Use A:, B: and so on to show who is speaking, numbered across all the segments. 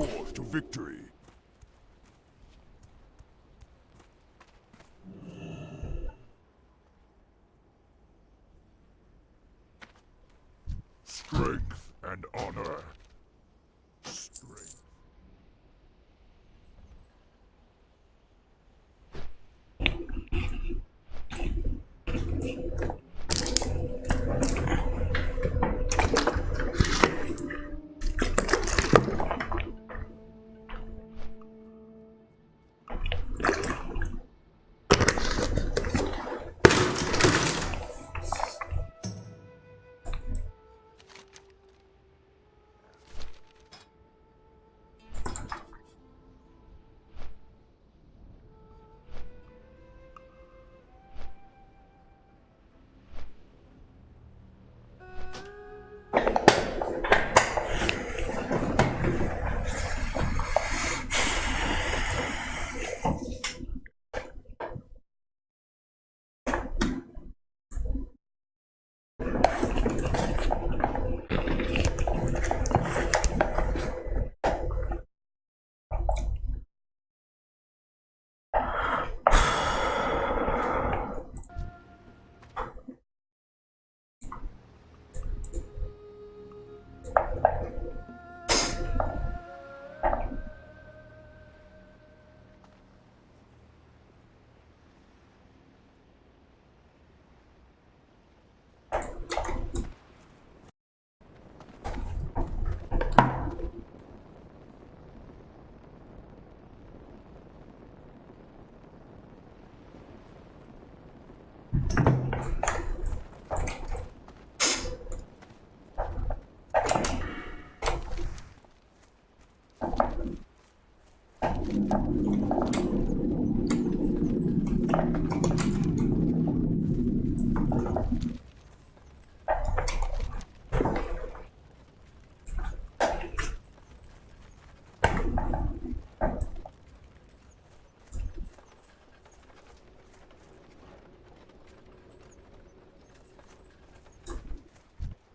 A: course to victory. Strength and honor. Strength.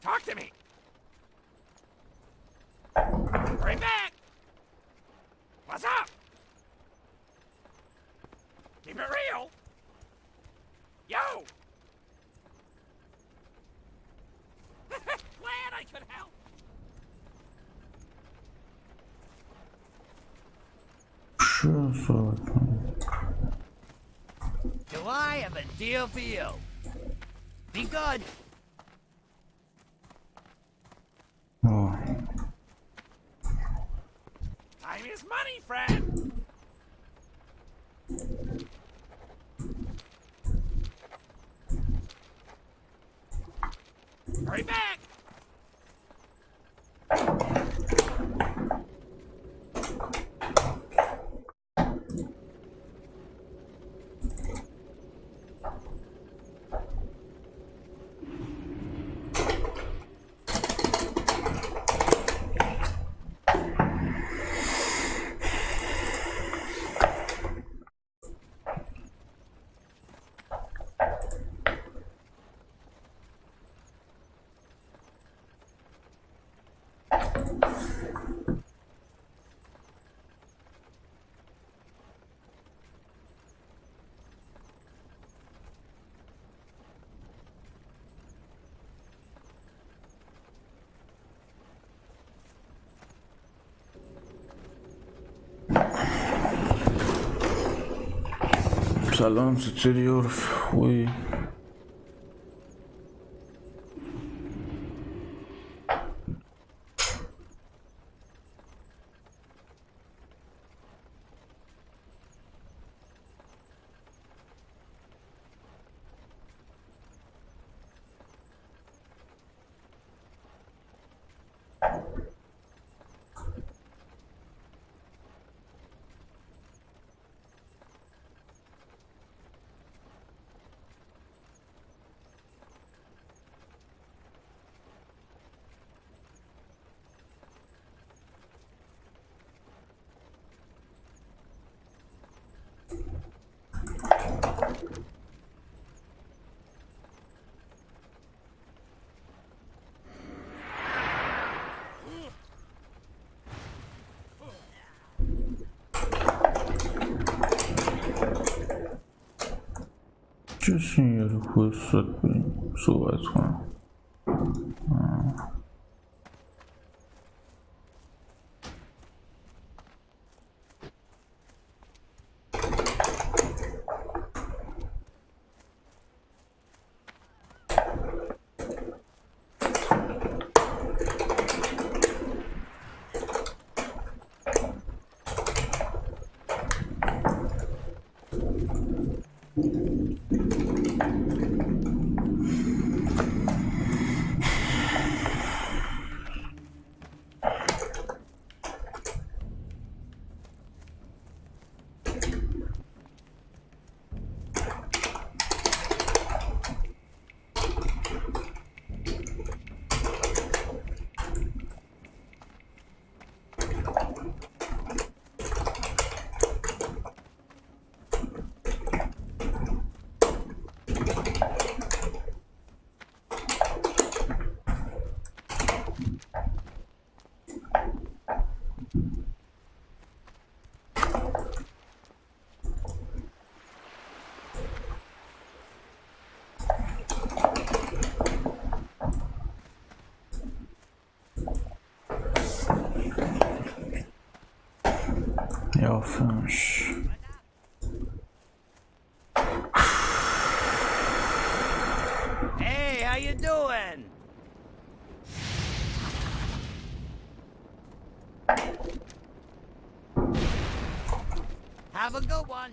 B: Talk to me! Bring back! What's up? Keep it real! Yo! Glad I could help!
C: Şurası bakın.
B: Do I have a deal for you? Be good!
C: Oh.
B: Time is money, friend! Hurry back!
C: سلام چطوری یورف خوبی؟ 这新也会设备做外传。要finish.
B: Hey, how you doing? Have a good one.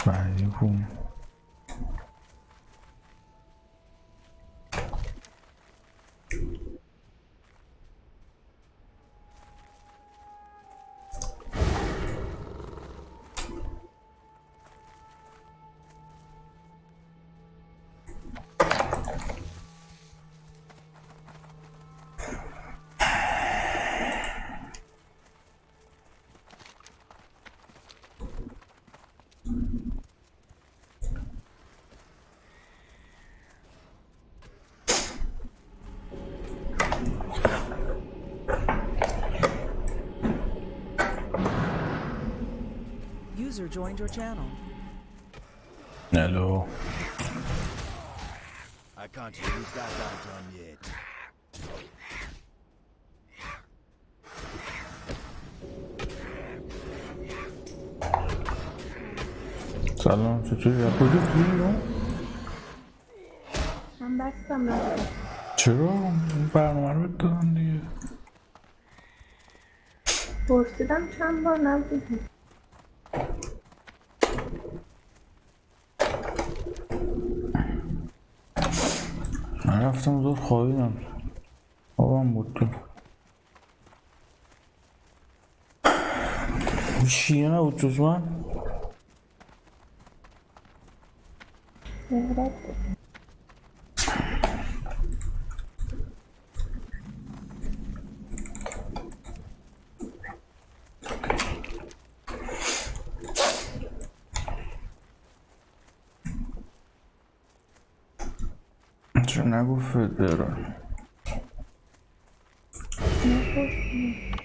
C: Vai, vou.
D: User joined your channel.
C: الو
B: I can't use that item yet.
C: سلام چطوری؟ از کجا توی رو؟
E: من بستم رفتم.
C: چرا؟ این برنامه رو بهت دادن دیگه.
E: پرسیدم چند بار نبودی.
C: من رفتم زود خوابیدم خوابم بود تو شیعه نبود جز من.
E: مهرت
C: چرا نگفت برن
E: نپرسیدم.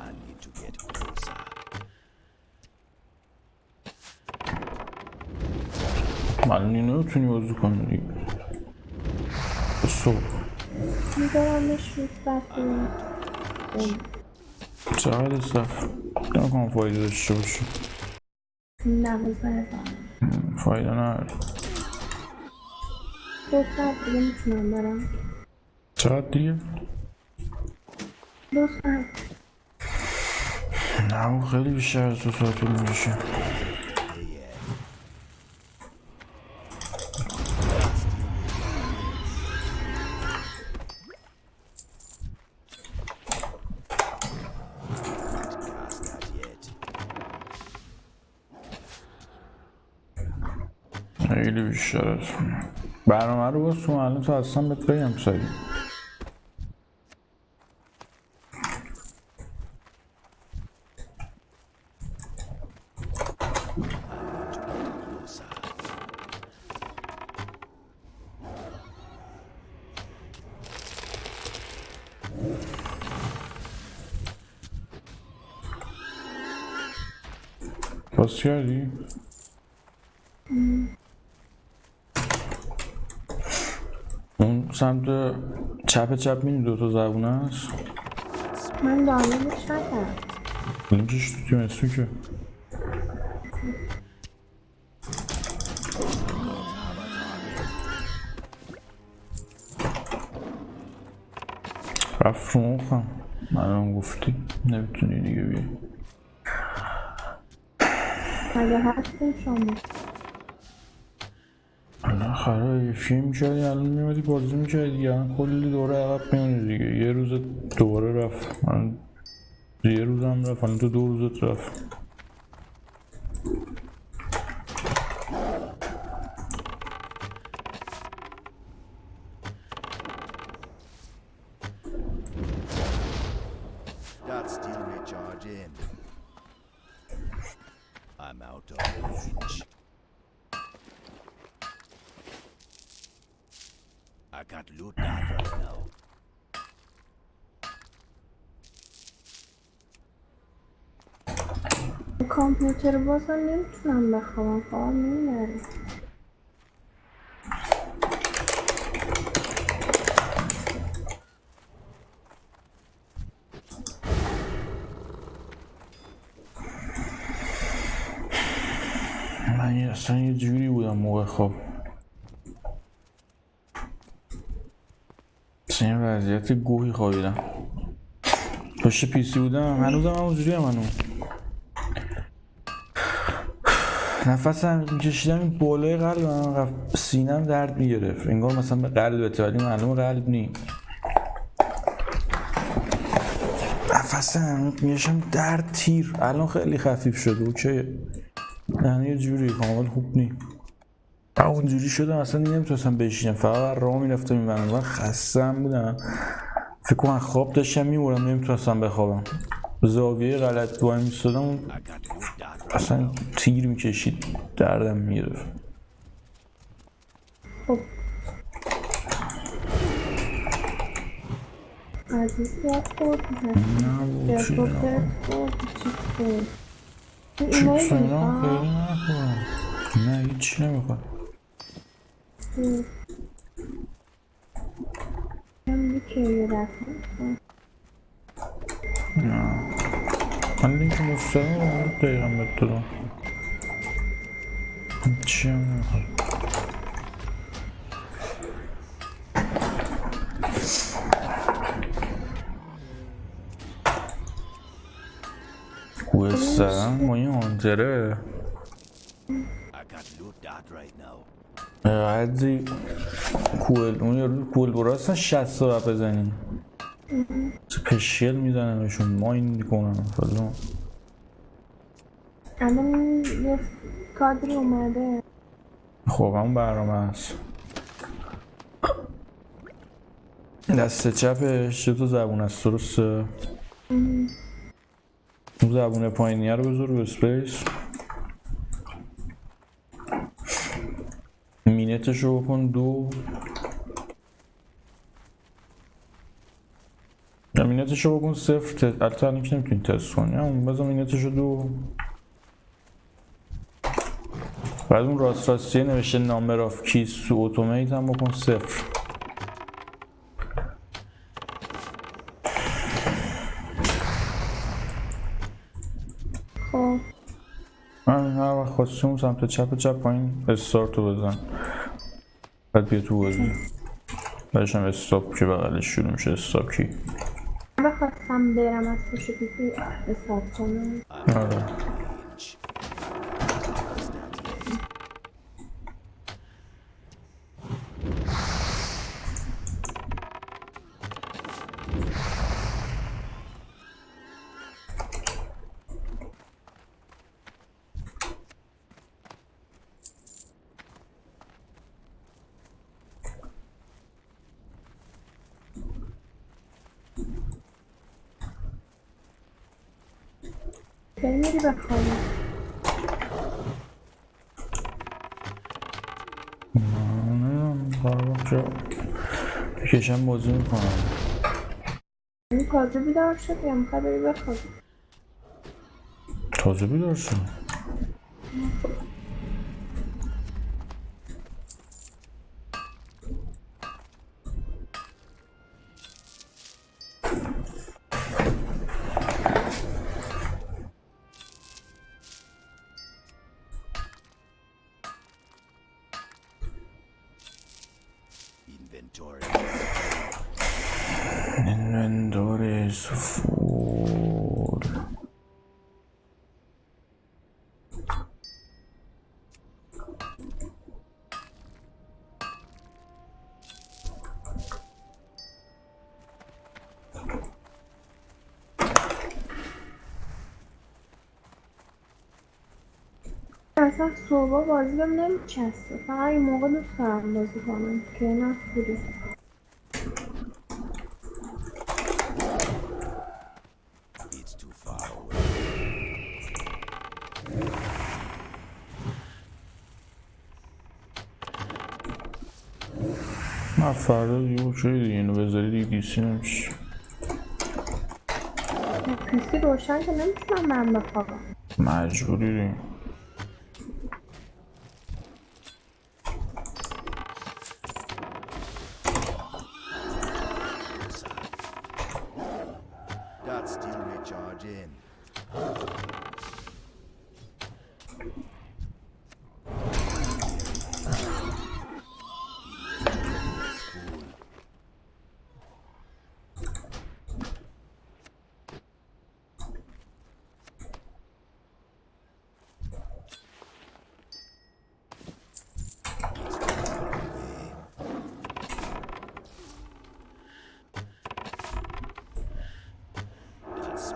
B: I need to get closer.
C: من نمیتونی بازی کنی دیگه صبح
E: میذارمش رو صفحه.
C: چقدر صف نکنم فایده داشته باشه
E: 12,000
C: فایده نداره
E: 2 ساعت دیگه میتونم برم.
C: چقدر دیگه؟
E: 2 ساعت.
C: نه خیلی بیشتر از 2 ساعت طول میشه
B: Cast that yet.
C: خیلی بیشتر از برنامه رو باز تو الان تو اصلا بهت بگم سریع
B: Closer.
C: باز کردی؟ اون سمت چپ میدی 2 تا زبونه هست
E: من دانلودش نکردم.
C: لینکش تو تیم استو که رفت رو مخم الان گفتی نمیتونی دیگه بیای
E: مگه هستیم شما؟
C: الان خرابه فیلم میکردی الان میمدی بازی میکردی دیگه الان کلی دوره عقب میمونی دیگه یه روز دوباره رفت من یه روزم رفت الان تو 2 روزت رفت
B: That's still recharging. I'm out of range. I can't loot that right now.
E: کامپیوتر بازم نمیتونم بخوابم. خوابم نمیبره.
C: من اصلا یه جوری بودم موقع خواب اصلا یه وضعیت گوهی خوابیدم پشت پیسی بودم هنوزم همونجوری هم نفسم میکشیدم این بالای قلبم سینم درد میگرفت انگار مثلا به قلبته ولی معلوم قلب نی نفسم میشم درد تیر الان خیلی خفیف شده اوکی یعنی یه جوری کامل خوب نی اونجوری شدم اصلا نمیتونستم بشینم فقط راه میرفتم این من خستم بودم فکر کنم خواب داشتم میبورم نمیتونستم بخوابم زاویه غلط وای میستادم
B: I got to do that.
C: اصلا تیر میکشید دردم میگرفت
E: خب عزیز زیاد خورد
C: نه بابا چیزی نخورم چیپس اینا خیلی نخورم نه هیچی نمیخواد نه من لینک مستقیم رو دقیقا بهت دادم هیچی هم نمیخواد کوهست زدن با این هانتره
B: I got to do that right now.
C: قدری کول اون یارو کول برو هستن 60 تا بزنی پشیل میزنه بهشون ماین میکنن فلان
E: الان یه کادری اومده
C: خب همون برنامه هست دست چپش 2 تا زبون هست درسته اون زبون پایینیه رو بذار رو اسپیس مینتش رو بکن 2 یا مینتش رو بکن 0 البته الان که نمیتونی تست کنی همون بذار مینتش رو 2 بعد اون راست راستیه نوشته نامبر آف کیز تو اتومیت هم بکن 0
E: خب
C: من هر وقت خواستی اون سمت چپ پایین استارت رو بزن بعد بیا تو بازی بعدش هم استاپ که بغلش شروع میشه استاپ کی
E: بخواستم برم از پشت پیسی استارت کنم
C: آره
E: کی میری بخوابی
C: بکشم بازی میکنم
E: این تازه بیدار شد یا میخوای بری بخوابی
C: تازه بیدار شد
B: Inventory.
C: انوندور سفور
E: اصلا صبح بازی بهم نمیچسته فقط این موقع دوست دارم بازی کنم که نخوری
B: It's too far away.
C: من فردا دیگه چه دیگه اینو بذاری دیگه دیسی نمیشه
E: پیسی روشن که نمیتونم من بخوابم
C: مجبوری دیگه
B: That's still recharging.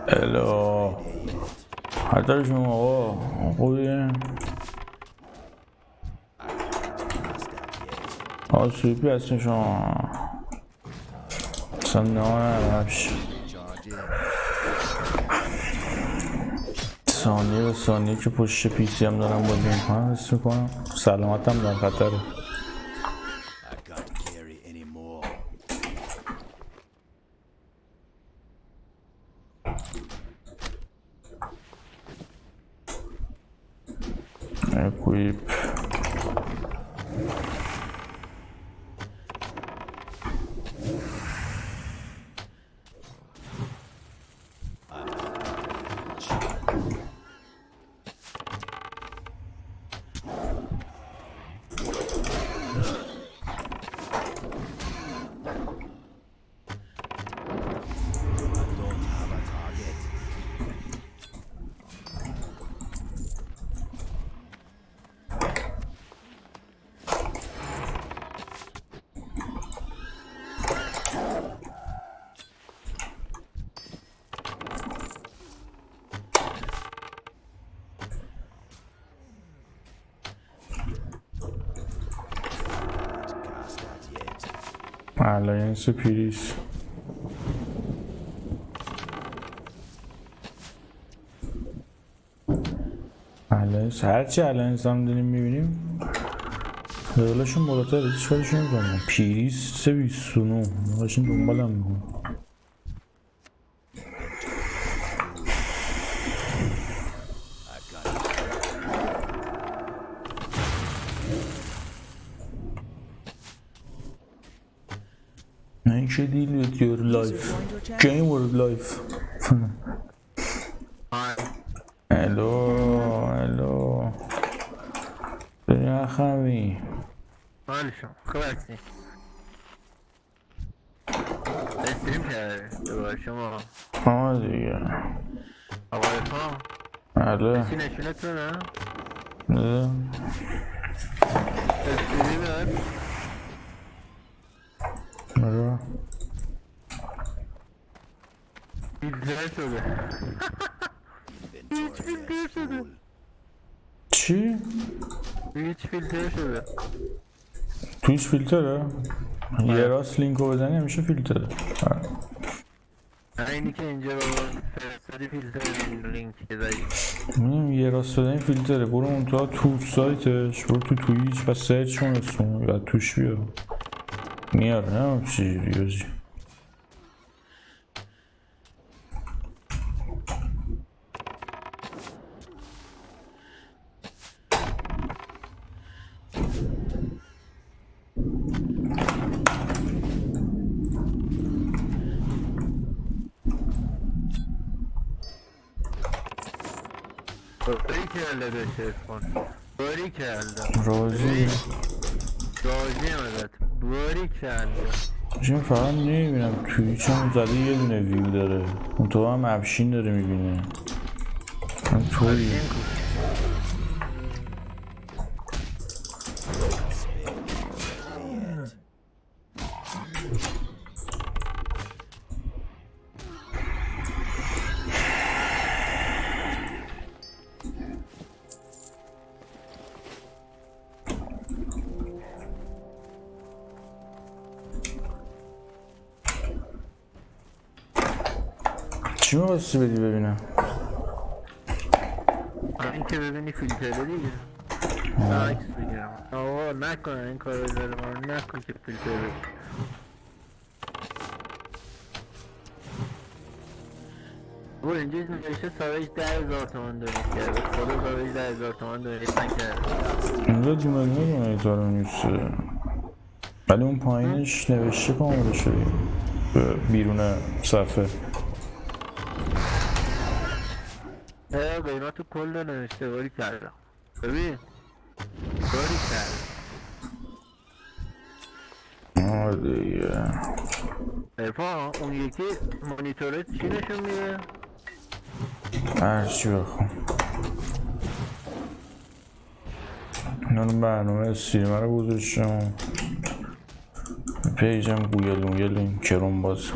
C: الو حتی شما آقا خوبیه آسوپی هستین شما اصلا نمایش
B: Charge in.
C: ثانیه به ثانیه که پشت پیسی هم دارم بازی میکنم حس میکنم سلامتم در خطره.
B: I can't carry any more.
C: اکویپ
B: Don't have a target. Cast that yet.
C: الاینس پیریس الاینس هرچی الاینس هم داریم میبینیم لولشون بالاتر هیچ کارشون نمیکنم. پیریس 29 داشتیم دنبالم میکنم.
B: I got it.
C: این چه دیل with your life game or life. الو برای خوابی
D: حالشون خوب هستی؟ استریم کرده دوباره شما
C: آه دیگه
D: آقای فام
C: بله
D: چی نشونتونه؟
C: نه
D: استریم
C: آره
D: فیلتر شده هیچ فیلتر شده
C: چی؟
D: هیچ فیلتر شده
C: تویش فیلتره؟ یه راست لینکو بزنی همیشه فیلتره.
D: اینی که اینجا با فرستادی فیلتر لینک که زدی
C: میدونم یه راست بزنی فیلتره. برو اون تو سایتش برو تو تویچ و سرچ کن اسمو و توش بیا میاره. نه چجوری بازی
D: باری کرده بشه کن باری کرده
C: رازی
D: رازی مدد باری کرده
C: چون فقط نمیبینم تویچ هم زده یه دونه ویو داره اون تو هم افشین داره میبینه من توی چی می‌خواستی بدی ببینم؟
D: این که ببینی فیلتره دیگه عکس بگیرم آقا نکن این کار رو داره ما نکن که فیلتر بگیر برو اینجا نوشته ساویج 10,000 تومن دونیت کرده خدا ساویج 10,000 تومن دونیت نکرده
C: اینجا دونه ایتارو نیسته ولی اون پایینش نوشته کامل شدی بیرون صفحه
D: قیمت کل نوشته باری کردم ببین باری کردم
C: آه دیگه
D: ارفان اون یکی مانیتورت چی نشون میده؟
C: هرچی بخون اینا برنامه استریمه رو گذاشتم پیجم گوگل این کرون باز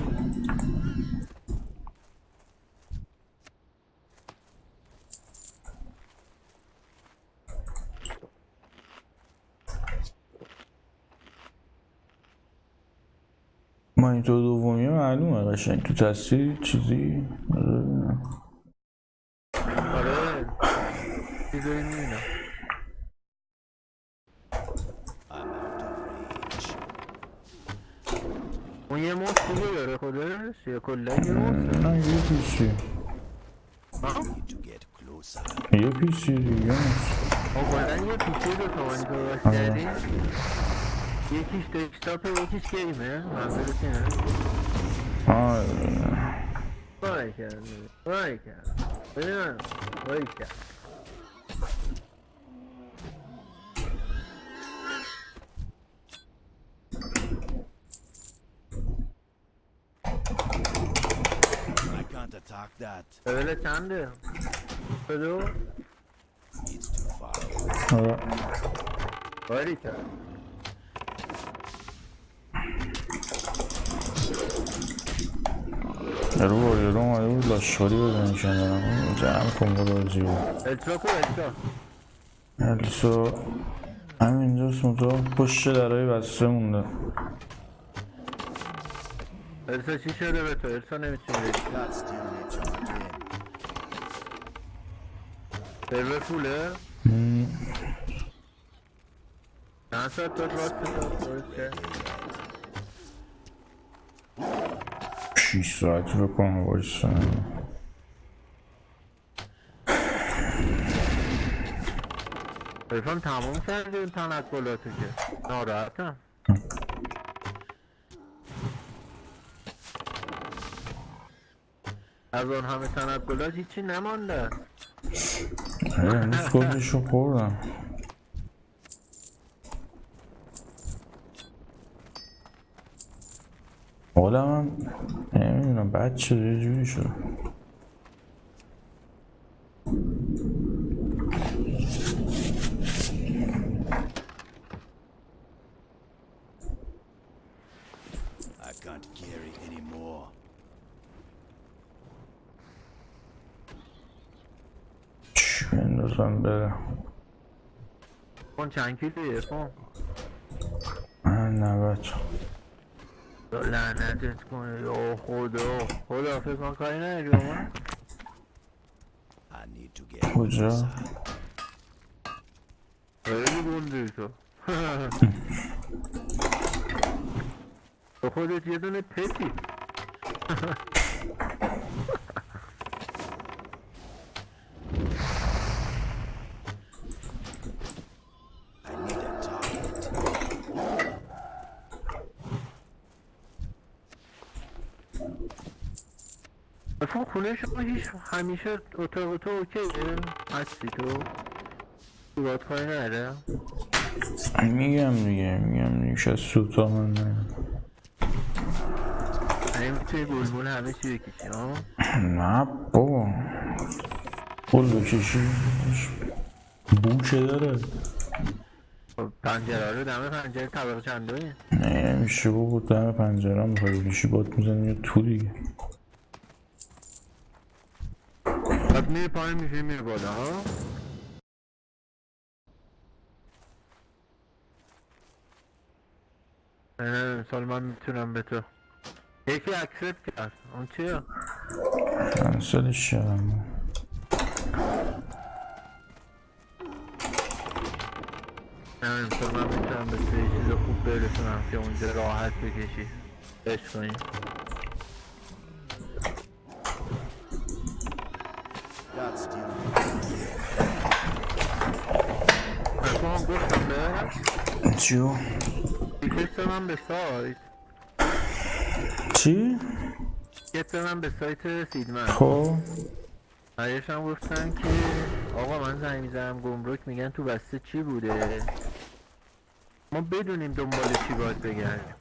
C: مانیتور دومی معلومه قشنگ تو تصویر چیزی
D: آره چیزایی میبینم. اون یه موت دیگه داره خودش یا کلا یه موت؟
C: نه یه پیسی یه پیسی دیگه نیست
D: کلا یه پیسی دو تا مانیتور باش کردی؟ یکیش دسکتاپه یکیش گیمه منظورت اینه؟ وای کرد ببینم وای کرد
B: I can't attack that.
D: level چنده؟ بدو؟
B: It's too far away.
D: وای کرد
C: یارو اومده بود لاشخوری بزنیشن دارم جمع کن برازی بود
D: الترا کو الترا
C: السو همینجاست مطور پشت درهای بسته مونده
D: الترا چی شده به تو؟ الترا نمیتونی بگی
B: That still needs our game.
D: سرور فوله؟ چند ساعت داد راست درسته؟
C: 6 ساعت رو کنم بایسته
D: ارفان تموم کردی اون تنقلاتو که ناراحتم از اون همه تنقلات هیچی نمانده
C: امروز کلشو خوردم حالم هم نمیدونم بد شده یه جوری شده
B: I can't carry anymore.
C: چی بندازم بره
D: اون چند کیلویه ارفان؟
C: من 90
D: لعنتت کنه یا خدا فکر کن کاری نداری با من؟
B: I need to get
C: کجا؟
B: inside.
D: خیلی گنده تو تو خودت یه دونه پتی
B: I need a target.
D: ارفان خونه شما همیشه اتاق تو اوکیه؟ هستی تو؟ تو باید کاری نداره؟
C: میگم دیگه شاید سوتا من نه
D: نمیتونی بلبل همه چی بکشی ها؟
C: نه بابا بول بکشی بوچه داره
D: خب پنجره رو دمه پنجره طبقه چندویه؟
C: نه نمیشه بابا دم پنجره هم بخوای بکشی باد میزنی یا تو دیگه
D: بعد میره پایین میشه میره بالا ها؟ نه سال من میتونم به تو یکی اکسپت کرد اون چیه؟
C: کنسلش کردم
D: نه سال من میتونم به تو یه چیز خوب برسونم که اونجا راحت بکشی عشق کنی
B: That still
D: ارفان گفتم به
C: چیو؟
D: تیکت من به سایت
C: چی؟
D: تیکت من به سایت سیدمن
C: خب
D: هایش هم گفتن که آقا من زنگ میزنم گمرک میگن تو بسته چی بوده ما بدونیم دنبال چی باید بگردیم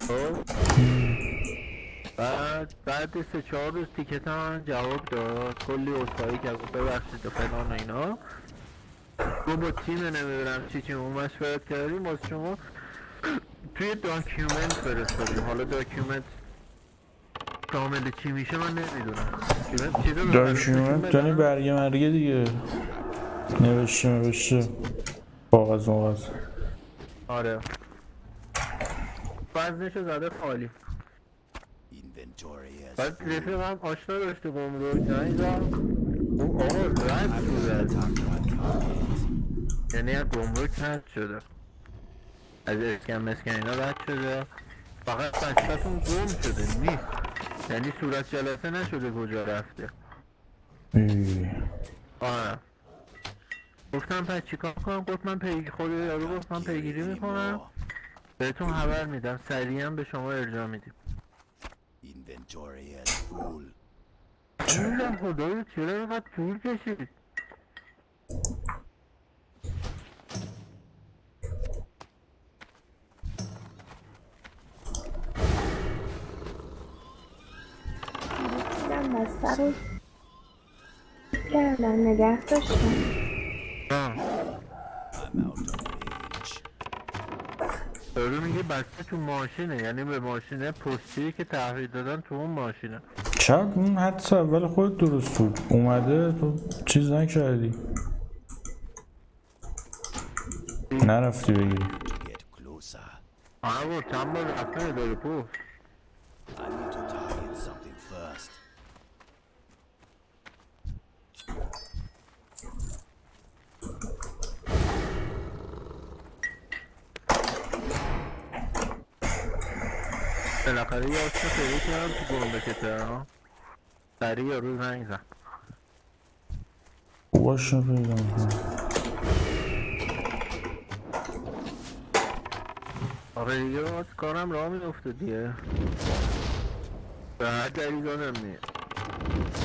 D: خب بعد 3-4 روز تیکت هم جواب داد کلی اصفایی که گفت ببخشید و فلان و اینا ما با تیم نمیدونم چی اون مشورت کردیم باز شما توی داکیومنت فرستادیم حالا داکیومنت کامل چی میشه من نمیدونم
C: داکیومنت دانی برگه مرگه دیگه نوشته کاغذ مغز
D: آره وزنشو زده خالی.
B: Inventory is
D: بعد رفیقم آشنا داشته گمرک زنگ زد اون آقا رد شده، یعنی از گمرک رد شده، از اسکن مسکن اینا رد شده، فقط بچه‌تون گم شده نیست، یعنی صورت جلسه نشده کجا رفته. آره گفتم پس چیکار کنم؟ گفت من خود یارو گفت من پیگیری میکنم بهتون خبر میدم، سریعا به شما ارجاع میدیم.
B: Inventory is full.
D: میدم خدایا چرا اینقدر طول کشید؟
E: دیدم بسته رو کردن نگه داشتم.
B: I'm out of range.
D: دارو میگه بسته تو ماشینه، یعنی به ماشینه پستی که تحویل دادن تو اون ماشینه.
C: شاید اون حدس اول خودت درست بود اومده تو چیز نکردی نرفتی بگیری.
B: To get closer,
D: آره با چند بار رفته داره پوست.
B: I need to target something first.
D: بالاخره یه آشنا پیدا کردم تو گمرکته ها، سریع یارو زنگ زد.
C: باشه پیدا میکنم.
D: آره دیگه باز کارم راه میفته دیگه، به هر دلیزانم نیه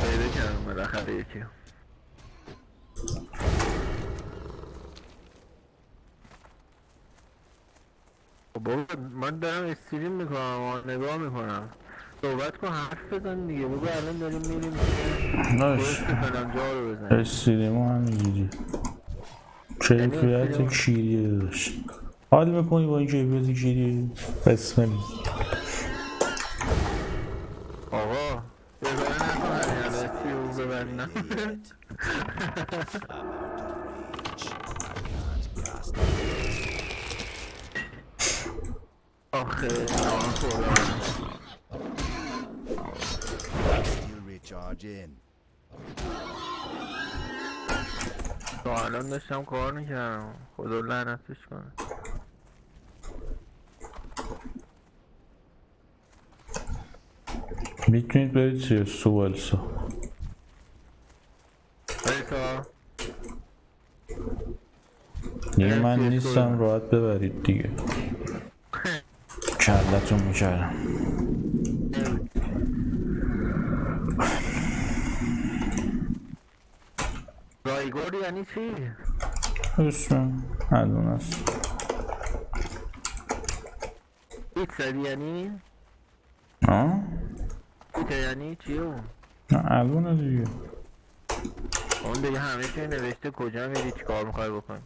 D: پیدا کردم بالاخره یکی. بابا من دارم استریم میکنم نگاه میکنم، صحبت کن حرف بزن دیگه، بگو الان داریم میریم
C: باش
D: پشت فلان جا رو بزنیم.
C: استریمو هم میگیری کیفیت کیریه داشت حال میکنی با این کیفیت کیریه بسم الله.
D: آقا ببره نکن هر یه رو ببرنم.
B: I'm out of range. I can't cast it.
D: آخه ناخورم.
B: Still recharging.
D: تا الان داشتم کار میکردم، خدا لعنتش کنه.
C: میتونید برید چیه سوالسا
D: بیتا
C: دیگه من نیستم راحت ببرید دیگه کلتون میکردم.
D: رایگور یعنی چی؟
C: اسم الان است
D: ایت زدی یعنی؟
C: آه؟
D: ایت یعنی چی اون؟
C: نه الان دیگه
D: اون دیگه همه چی نوشته کجا میری چیکار میخوای بکنی.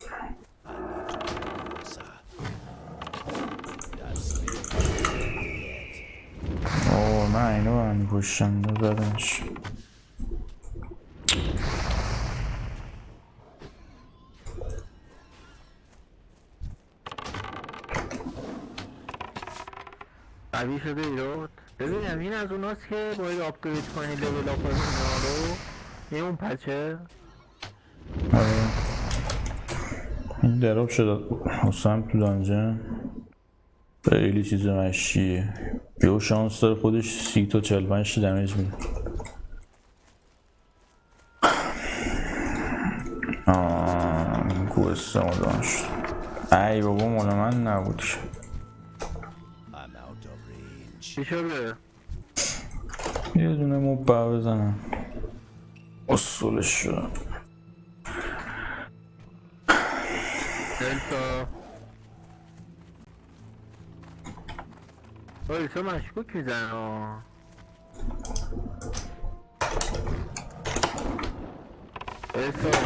C: اوه نه اینو برمی پشتن زدنش.
D: قوی شده ایراد. ببینم این از اوناست که باید آپگرید کنی لیول آپ اینا رو، این اون پچه.
C: آره این دراب شده حسن تو دانجن خیلی چیز مشیه یه شانس داره خودش 30 تا 45 دمیج میده. کوسته ما داشت ای بابا مال من نبود که
B: I'm out of range.
D: چی شده؟
C: یه دونه مبه بزنم اصولش شدم.
D: دلتا ایسا مشکوک میزن ها. ایسا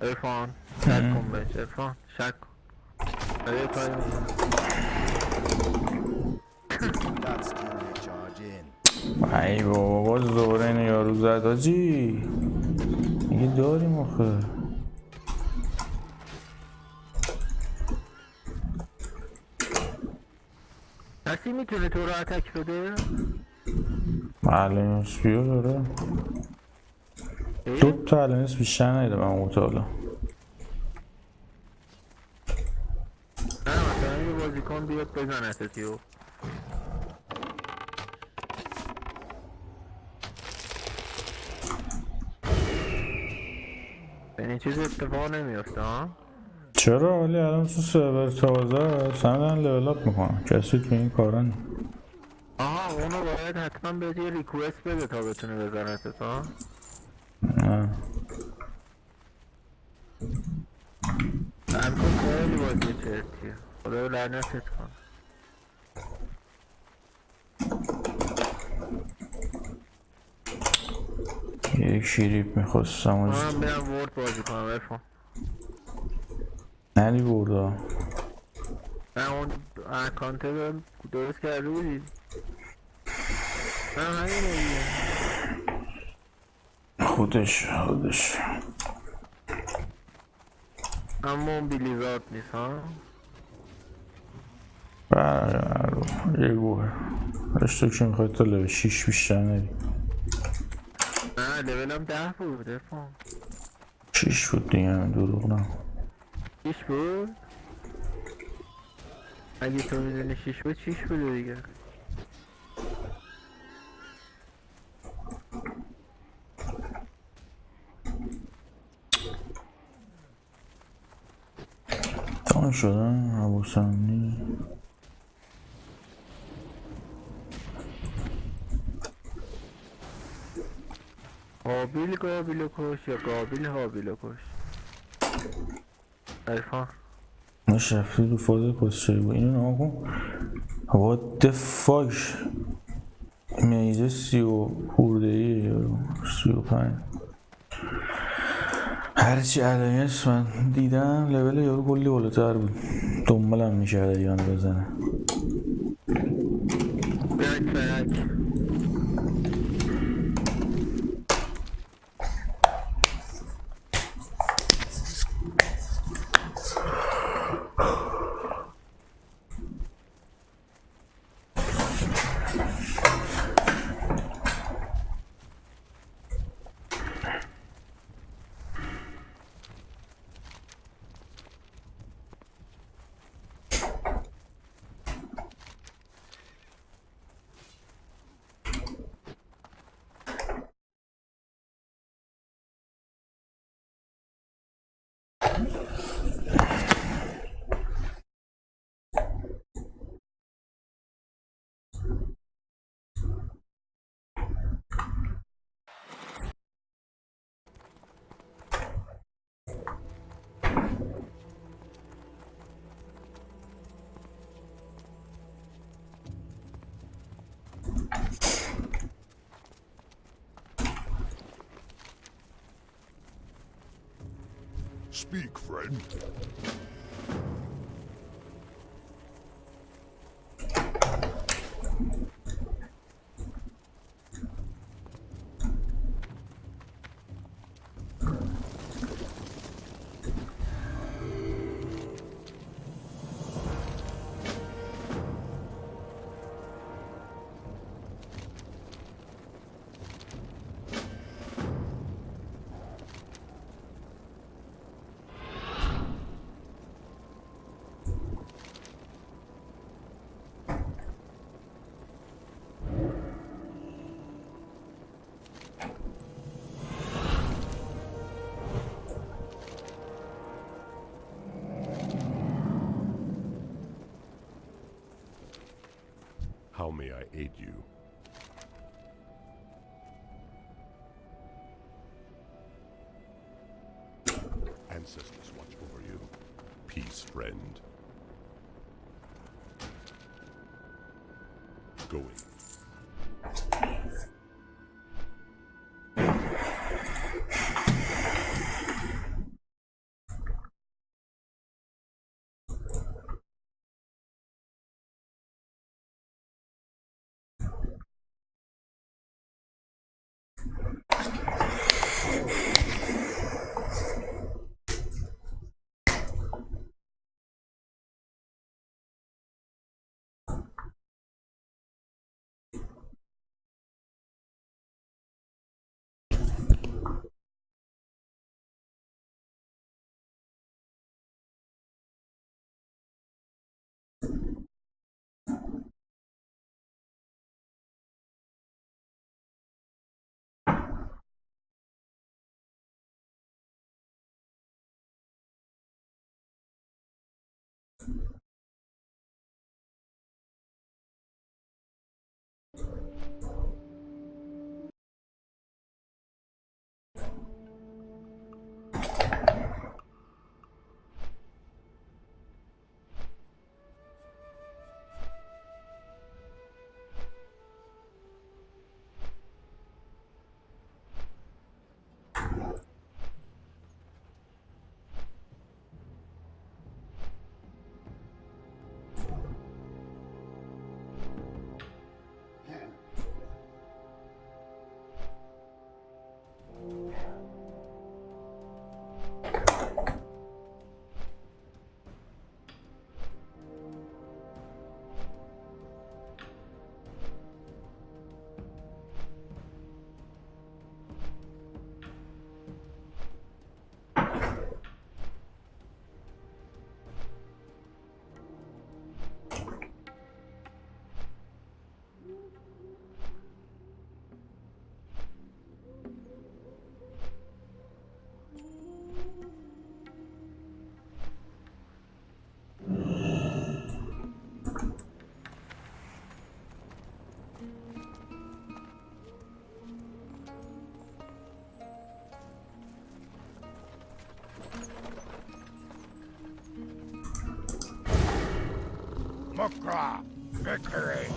D: ارفان شک کن بهش، ارفان شک کن. یه کاری میکنم.
B: That's still recharging.
C: ای بابا باز دوباره اینو یارو زد آجی میگه داریم آخه.
D: کسی میتونه تو رو اتک بده؟
C: معلم بیو داره دو تا الانس بیشتر نیده من اون حالا.
D: نه مثلا یه بازیکن بیاد بزنه تیو. یعنی چیز اتفاق نمیفته ها؟
C: چرا ولی الان تو سرور تازه سندن لیول اپ میکنن کسی تو این کارا نی.
D: آها اونو باید حتما بهت یه ریکوست بده تا بتونه بزنه ها؟
C: نه
D: البته خیلی بازی چرتیه خدا لعنتت کن.
C: یک شیریپ میخواستم
D: من برم ورد بازی کنم ارفان.
C: نری بردا
D: من اون اکانت رو درست کرده بودی؟ نه همینه دیگه.
C: خودش
D: اما اون بیلیزارد نیست ها؟
C: یه گوه رشتو که میخواید تا لیول 6 بیشتر نری.
D: نه لولم 10 بود ارفان.
C: 6 بود دیگه همین دروغ نه
D: 6 بود؟ اگه تو میدونی 6 بود 6 بوده دیگه.
C: تمام شدن حواسمنی
D: قابیل کش یا قابیل هابیل کش ارفان.
C: نش رفتی رو فاز پسچری بود اینو نها کن what the fuck میزه 30 خورده ایه یارو 35 هرچی علایش من دیدم لول یارو کلی بالاتر بود دنبالم میکرده دیگه بزنه
D: بک
A: Speak, friend. How may I aid you? Ancestors watch over you. Peace, friend. Going. Okra! Victory!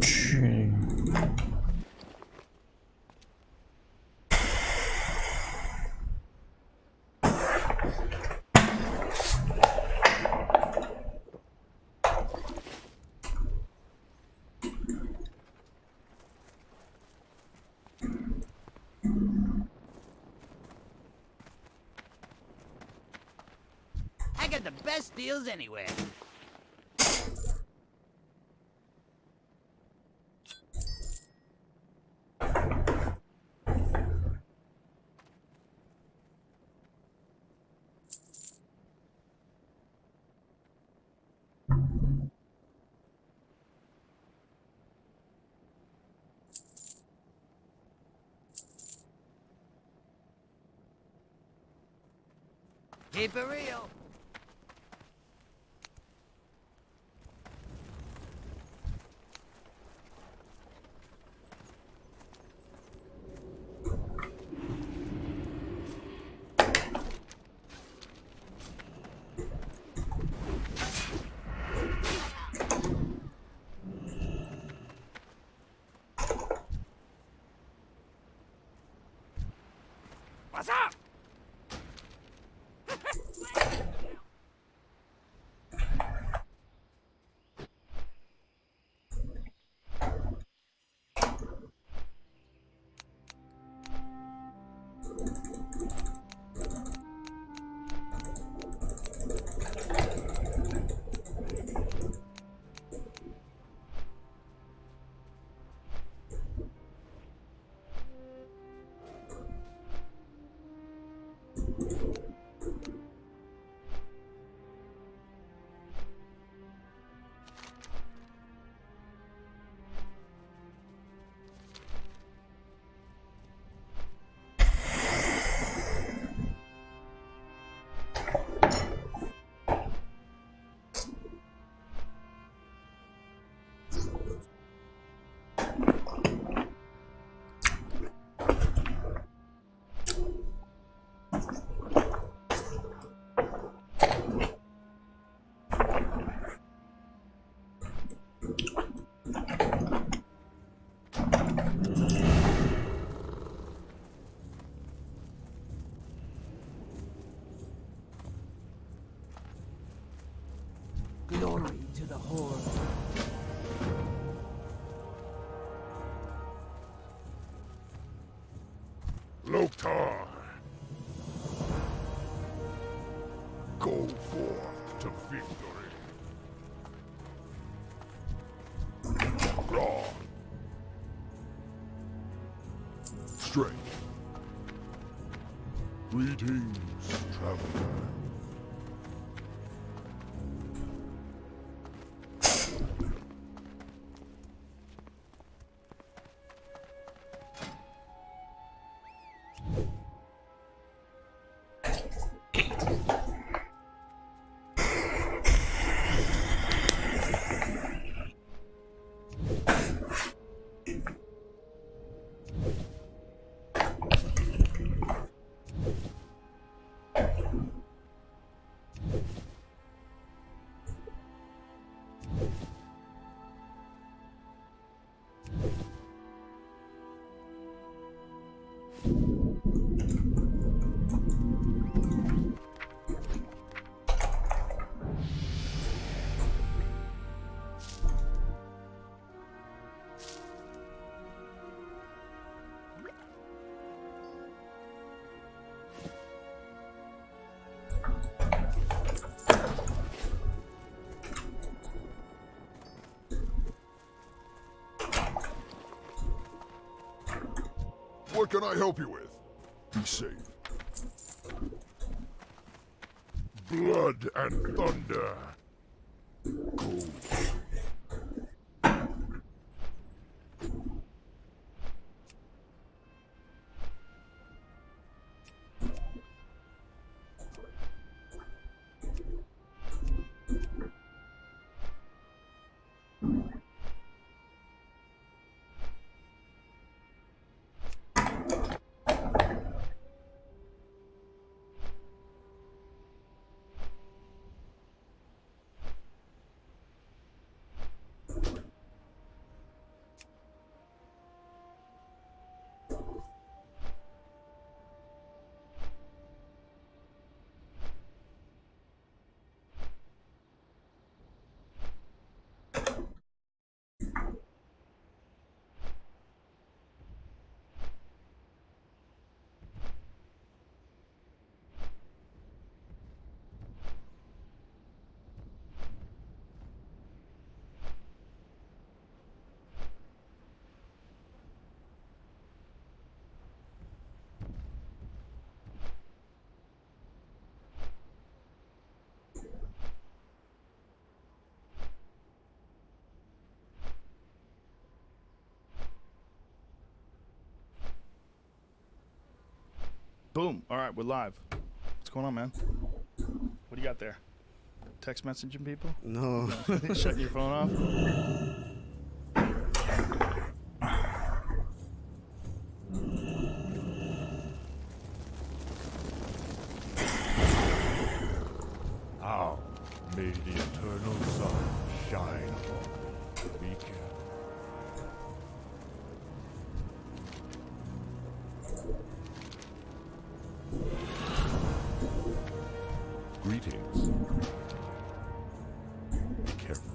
C: چی؟
B: I got the best deals anywhere. Keep it real. What's up? Glory to the Horde.
A: Loktar! Go forth to victory. Raw. Strength. Greetings, traveler. What can I help you with? Be safe. blood and thunder. Go.
F: Boom. All right, we're live. What's going on, man? What do you got there? Text messaging people?
G: No.
F: Shutting your phone off?
A: Now may the eternal sun shine on the beacon. Greetings. Be careful.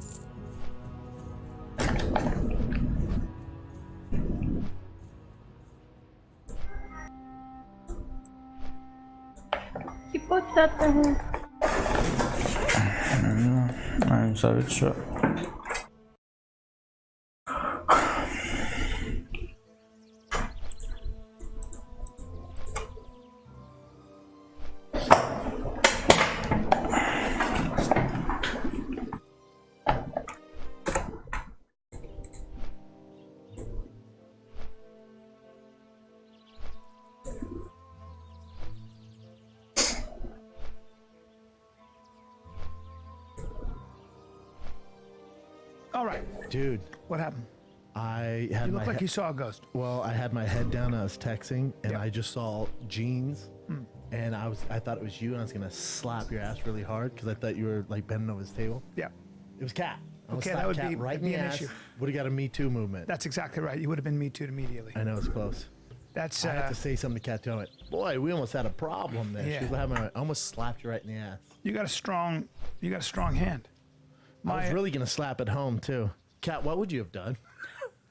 E: کی بود داد بهم؟
C: همین ثابت شد.
H: All right,
G: Dude,
H: what happened?
G: I had
H: You
G: my
H: look like
G: he-
H: you saw a ghost.
G: well, I had my head down. I was texting, and
H: Yeah.
G: I just saw jeans, and I thought it was you, and I was gonna slap your ass really hard because I thought you were like bending over his table.
H: Yeah,
G: It was Cat. I almost
H: Okay, that
G: slapped
H: would
G: Cat
H: be-
G: right in
H: be
G: the
H: an
G: ass.
H: issue.
G: Would have got a Me Too movement.
H: that's exactly right. You would have been Me Too immediately.
G: I know it's close.
H: That's
G: I had to say something to Cat too. I went, boy, we almost had a problem there.
H: Yeah.
G: She was having, I almost slapped you right in the ass.
H: you got a strong hand.
G: I was really gonna slap at home too. Cat, what would you have done?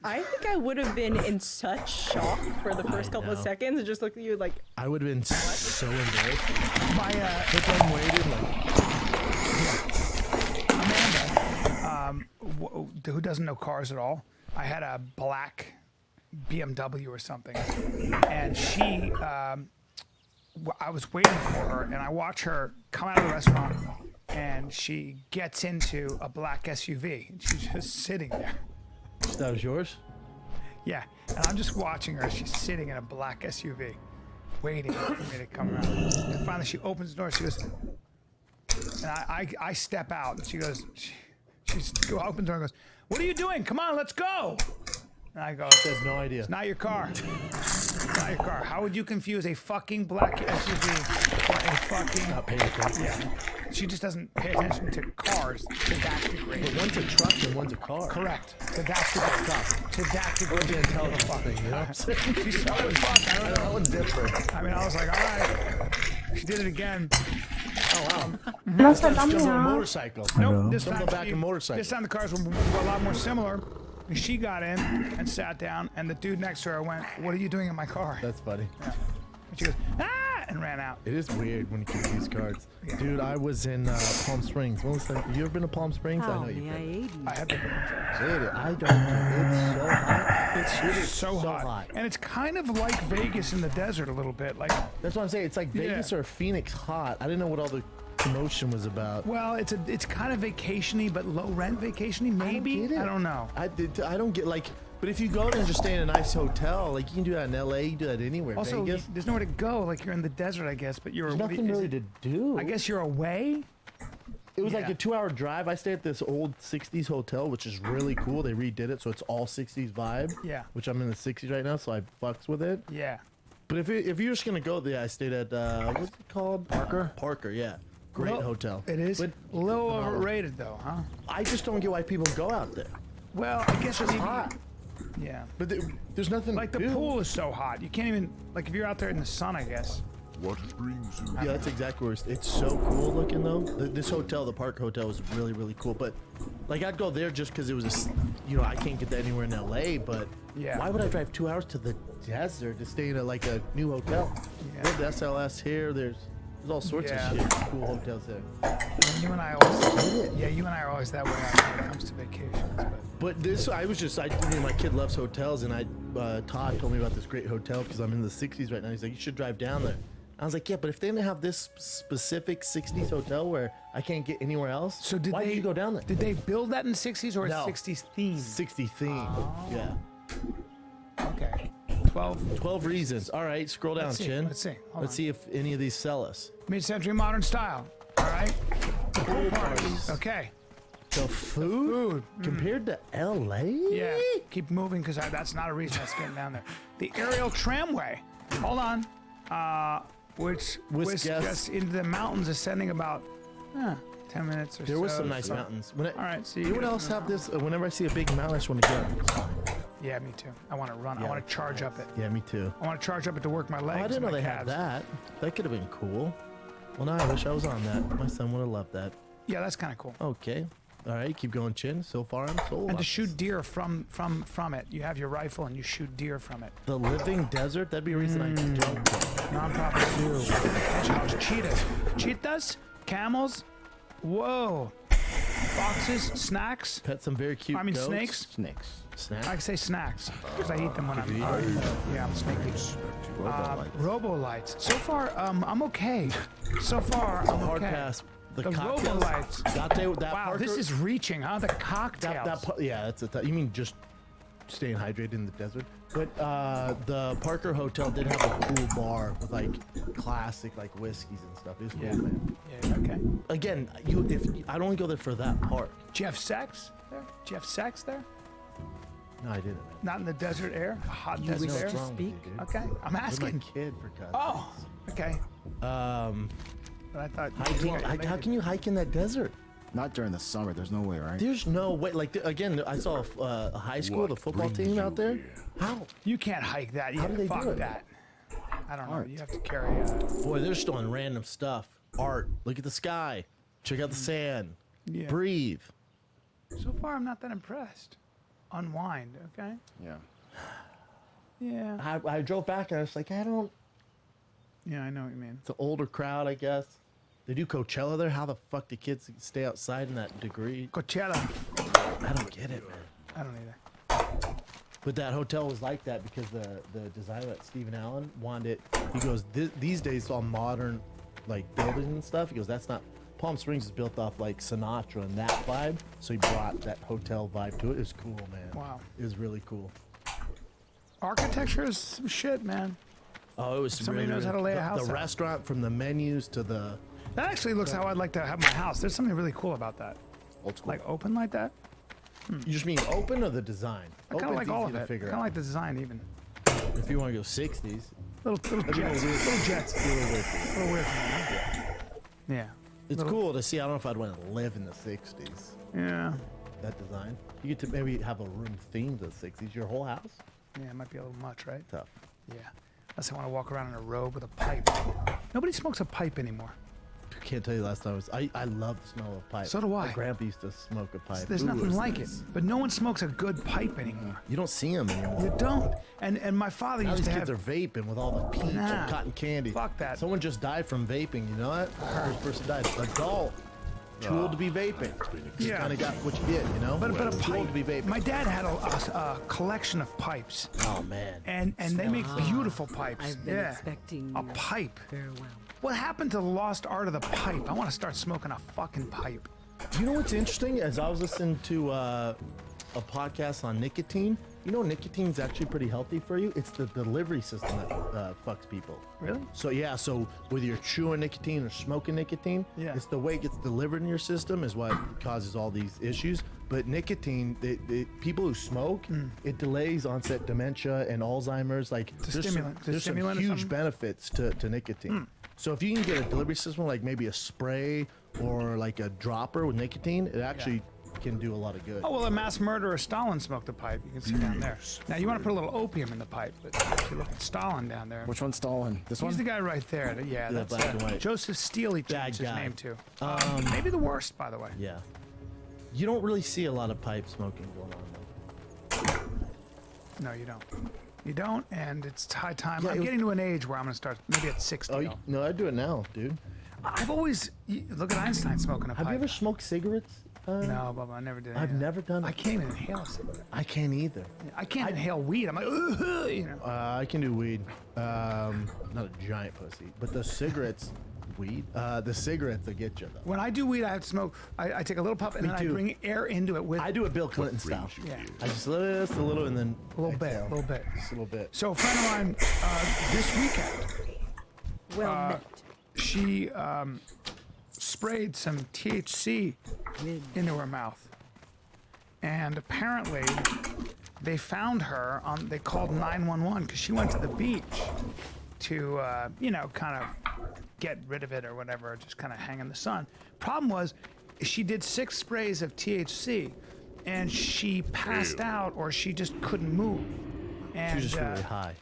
I: I think I would have been in such shock for the first couple of
G: know.
I: seconds and just looked at you like,
G: I would have been so embarrassed.
H: My
G: But then waited like,
H: who doesn't know cars at all? I had a black BMW or something, and she, I was waiting for her, and I watch her come out of the restaurant, and she gets into a black SUV, and she's just sitting there.
G: that was yours?
H: Yeah, and I'm just watching her. She's sitting in a black SUV, waiting for me to come around. And finally, she opens the door. She goes, and I step out, and she goes, she opens the door and goes, "What are you doing? Come on, let's go." And I go,
G: I had no idea.
H: "It's not your car. It's not your car. How would you confuse a fucking black SUV for a fucking?"
G: Not paying attention.
H: Yeah, she just doesn't pay attention to cars to that degree.
G: But one's a truck and one's a car.
H: Correct. To that degree. To that degree.
G: The intelligence thing, you know what I'm saying?
H: She's smart as fuck. I don't know.
G: That one's different.
H: I mean, I was like, all right. She did it again.
G: Oh wow.
E: الان صدام
G: Jump on a
E: میاد.
G: motorcycle.
H: Nope. This
G: Jump
H: time,
G: on the back of a motorcycle.
H: this time the cars were a lot more similar. And she got in and sat down, and the dude next to her went, "What are you doing in my car?"
G: That's funny.
H: And she goes, "Ah!" and ran out.
G: It is weird when you confuse cards.
H: Yeah.
G: Dude, I was in Palm Springs. When was that? You ever been to Palm Springs? I know you've been.
H: I have been.
G: Dude, I don't. It's so hot.
H: It's so hot. And it's kind of like Vegas in the desert a little bit. Like,
G: That's what I'm saying. It's like Vegas
H: Yeah.
G: or Phoenix hot. I didn't know what all the promotion was about.
H: Well, it's kind of vacationy, but low rent vacationy, maybe.
G: get it.
H: I don't know.
G: I don't get like. But if you go there and just stay in a nice hotel, like you can do that in LA, you can do that anywhere.
H: Also,
G: Vegas,
H: there's nowhere to go. Like you're in the desert, I guess. But you're
G: there's nothing really to do.
H: I guess you're away.
G: It was like
H: Yeah.
G: a 2-hour drive. I stayed at this old 60s hotel, which is really cool. They redid it, so it's all 60s vibe.
H: Yeah.
G: Which I'm in the 60s right now, so I fucks with it.
H: Yeah.
G: But if you're just gonna go there, I stayed at what's it called? Parker, yeah. Great
H: Well,
G: hotel.
H: It is
G: But
H: a little
G: phenomenal.
H: overrated, though, huh?
G: I just don't get why people go out there.
H: Well, I guess
G: It's
H: maybe.
G: hot.
H: Yeah.
G: But there's nothing
H: Like
G: to
H: the
G: do.
H: pool is so hot, you can't even like if you're out there in the sun, I guess.
A: What brings you?
G: Yeah, that's exactly where it's so cool looking though. This hotel, the Park Hotel, was really really cool. But like I'd go there just because it was I can't get that anywhere in LA. But
H: Yeah.
G: why would I drive 2 hours to the desert to stay in a new hotel?
H: Yeah.
G: We have the SLS here. There's all sorts
H: Yeah.
G: of shit. Cool hotels there.
H: And you and I always.
G: it.
H: Yeah, you and I are always that way when it comes to vacations.
G: But this, my kid loves hotels, and Todd told me about this great hotel because I'm in the 60s right now. He's like, you should drive down there. I was like, yeah, but if they didn't have this specific 60s hotel where I can't get anywhere else,
H: So did
G: why
H: they?
G: did you go down there?
H: Did they build that in the 60s or
G: No.
H: it's 60s themed?
G: 60 theme. Yeah.
H: Okay.
G: 12 reasons. All right, scroll down,
H: Let's see,
G: Chin.
H: let's see. Hold
G: Let's
H: on.
G: see if any of these sell us.
H: Mid-century modern style. All right.
G: Pool parties.
H: Okay.
G: The food, compared to LA?
H: Yeah. Keep moving because that's not a reason that's getting down there. The aerial tramway. Hold on. Which
G: Whisk
H: whisks
G: us.
H: us into the mountains, ascending about 10 minutes or so.
G: There was some nice
H: so-
G: mountains.
H: All right. So
G: Anyone else have this? Whenever I see a big mountain, I just want to go.
H: Yeah, me too. I want to run. I
G: Yeah.
H: want to charge up it.
G: Yeah, me too.
H: I want to charge up it to work my legs.
G: Oh, I didn't
H: and
G: know
H: my
G: they had
H: calves.
G: that. That could have been cool. Well, now I wish I was on that. My son would have loved that.
H: Yeah, that's kind of cool.
G: Okay. All right, keep going, Chin. So far, I'm sold.
H: And
G: on
H: to shoot
G: this.
H: deer from it. You have your rifle and you shoot deer from it.
G: The living desert. That'd be a reason I don't.
H: Non-profit zoo. Hedgehogs, cheetahs, camels. Whoa. Foxes, snacks.
G: Pet some very cute.
H: I mean
G: goats.
H: snakes.
G: Snacks.
H: I can say snacks because I eat them when I'm. Yeah, I'm snake eater. Robo lights. So far, I'm okay. So far, I'm
G: Hard
H: okay.
G: pass. The
H: Robo
G: cocktails.
H: lights.
G: That
H: Wow,
G: Parker,
H: this is reaching, huh? The cocktails.
G: yeah, that's you mean just staying hydrated in the desert? But the Parker Hotel did have a cool bar with like classic like whiskeys and stuff. It was cool,
H: Yeah.
G: man.
H: Yeah, okay.
G: Again, I'd only go there for that part.
H: Do you have sex there? Do you have sex there?
G: No, I didn't. Man.
H: Not in the desert air? A hot
G: What's
H: desert air?
G: wrong with you, dude?
H: Okay, I'm
G: You're my
H: asking.
G: kid, for God's
H: Oh, okay.
G: sakes.
H: But I thought.
G: Hiking. How can you hike in that desert?
J: Not during the summer. There's no way, right?
G: There's no way. Like again, I saw a high school, the football team out there. How?
H: You can't hike that.
G: How
H: Yeah,
G: do they
H: fuck
G: do it?
H: that. I don't know.
J: Art.
H: You have to carry.
G: Boy, they're just doing random stuff. Art. Look at the sky. Check out the sand.
H: Yeah.
G: Breathe.
H: So far, I'm not that impressed. Unwind. Okay.
J: Yeah.
H: Yeah.
G: I drove back and I was like, I don't.
H: Yeah, I know what you mean.
G: It's an older crowd, I guess. They do Coachella there. How the fuck do kids stay outside in that degree?
H: Coachella.
G: I don't get it, man.
H: I don't either.
G: But that hotel was like that because the designer, Stephen Allen, wanted it. He goes, these days it's all modern, like buildings and stuff. He goes, that's not. Palm Springs is built off like Sinatra and that vibe. So he brought that hotel vibe to it. It was cool, man.
H: Wow.
G: It was really cool.
H: Architecture is some shit, man.
G: Oh, it was
H: Somebody
G: really,
H: knows how to lay a house
G: The
H: out.
G: restaurant, from the menus to the.
H: That actually looks how I'd like to have my house. There's something really cool about that.
J: Old school.
H: Like open like that.
G: You just mean open or the design?
H: I kind of like
G: Open's
H: all
G: easy
H: of
G: to
H: it.
G: figure
H: Kind of
G: out.
H: like the design even.
G: If you want to go 60s,
H: Little jets. Little jets.
G: it's a little weird.
H: A little weird. Huh? Yeah.
G: It's
H: Little-
G: cool to see. I don't know if I'd want to live in the 60s.
H: Yeah.
G: That design. You get to maybe have a room themed to the 60s. Your whole house?
H: Yeah, it might be a little much, right?
G: Tough.
H: Yeah. Unless I want to walk around in a robe with a pipe. Nobody smokes a pipe anymore.
G: I can't tell you the last time I love the smell of pipe.
H: So do I.
G: My grandpa used to smoke a pipe.
H: There's
G: Ooh,
H: nothing
G: it's
H: like
G: nice.
H: it. But no one smokes a good pipe anymore.
G: You don't see them anymore.
H: You don't. And my father
G: Now
H: used
G: these
H: to
G: kids
H: have.
G: are vaping with all the peach
H: Nah.
G: and cotton candy.
H: Fuck that.
G: Someone just died from vaping. You know that? First person died. Adult. Too old to be vaping.
H: Yeah.
G: Kind of got what you get, you know?
H: But a
G: Too old
H: pipe.
G: to be vaping.
H: My dad had a collection of pipes,
G: Oh man.
H: and they make beautiful pipes.
K: I've been
H: yeah.
K: expecting
H: A pipe.
K: farewell.
H: What happened to the lost art of the pipe? I want to start smoking a fucking pipe.
G: You know what's interesting? As I was listening to a podcast on nicotine, you know nicotine's actually pretty healthy for you. It's the delivery system that fucks people.
H: Really?
G: So yeah, so whether you're chewing nicotine or smoking nicotine,
H: Yeah.
G: it's the way it gets delivered in your system is what causes all these issues. But nicotine, people who smoke, it delays onset dementia and Alzheimer's. Like
H: It's a
G: there's
H: stimulant. It's a
G: there's some
H: stimulant or
G: huge
H: something?
G: benefits to nicotine. So if you can get a delivery system like maybe a spray or like a dropper with nicotine, it actually can do a lot of good.
H: Oh, well, a mass murderer Stalin smoked a pipe. You can see down there. Now, you want to put a little opium in the pipe, but if you look at Stalin down there.
J: Which one's Stalin? This one?
H: He's the guy right there. Yeah, that's
G: black and white.
H: Joseph Steele, he
G: Bad
H: changed his
G: guy.
H: name to. Maybe the worst, by the way.
G: Yeah. You don't really see a lot of pipe smoking going on though.
H: No, you don't. You don't, and it's high time.
G: Yeah,
H: I'm
G: it was-
H: getting to an age where I'm going to start, maybe at 60.
G: Oh, no, I do it now, dude.
H: I've always, look at Einstein smoking a
G: Have
H: pipe.
G: you ever smoked cigarettes?
H: No, Bubba, I never did.
G: I've
H: any of that.
G: never done
H: I
G: it.
H: can't even inhale a cigarette.
G: I can't either.
H: I can't inhale weed. I'm like, ugh, you know.
G: I can do weed. Not a giant pussy, but the cigarettes, weed. The cigarettes will get you though.
H: When I do weed, I have to smoke. I take a little puff and then I
G: too.
H: bring air into it with
G: I do it Bill Clinton style.
H: Yeah.
G: I just a little and then
H: a little bit,
G: exhale.
H: a little bit.
G: Just a little bit.
H: So a friend of mine this weekend,
I: Well met.
H: she sprayed some THC into her mouth, and apparently they found her on. They called 911 because she went to the beach to kind of get rid of it or whatever, just kind of hang in the sun. Problem was, she did 6 sprays of THC, and she passed out or she just couldn't move. And
G: She's just really high.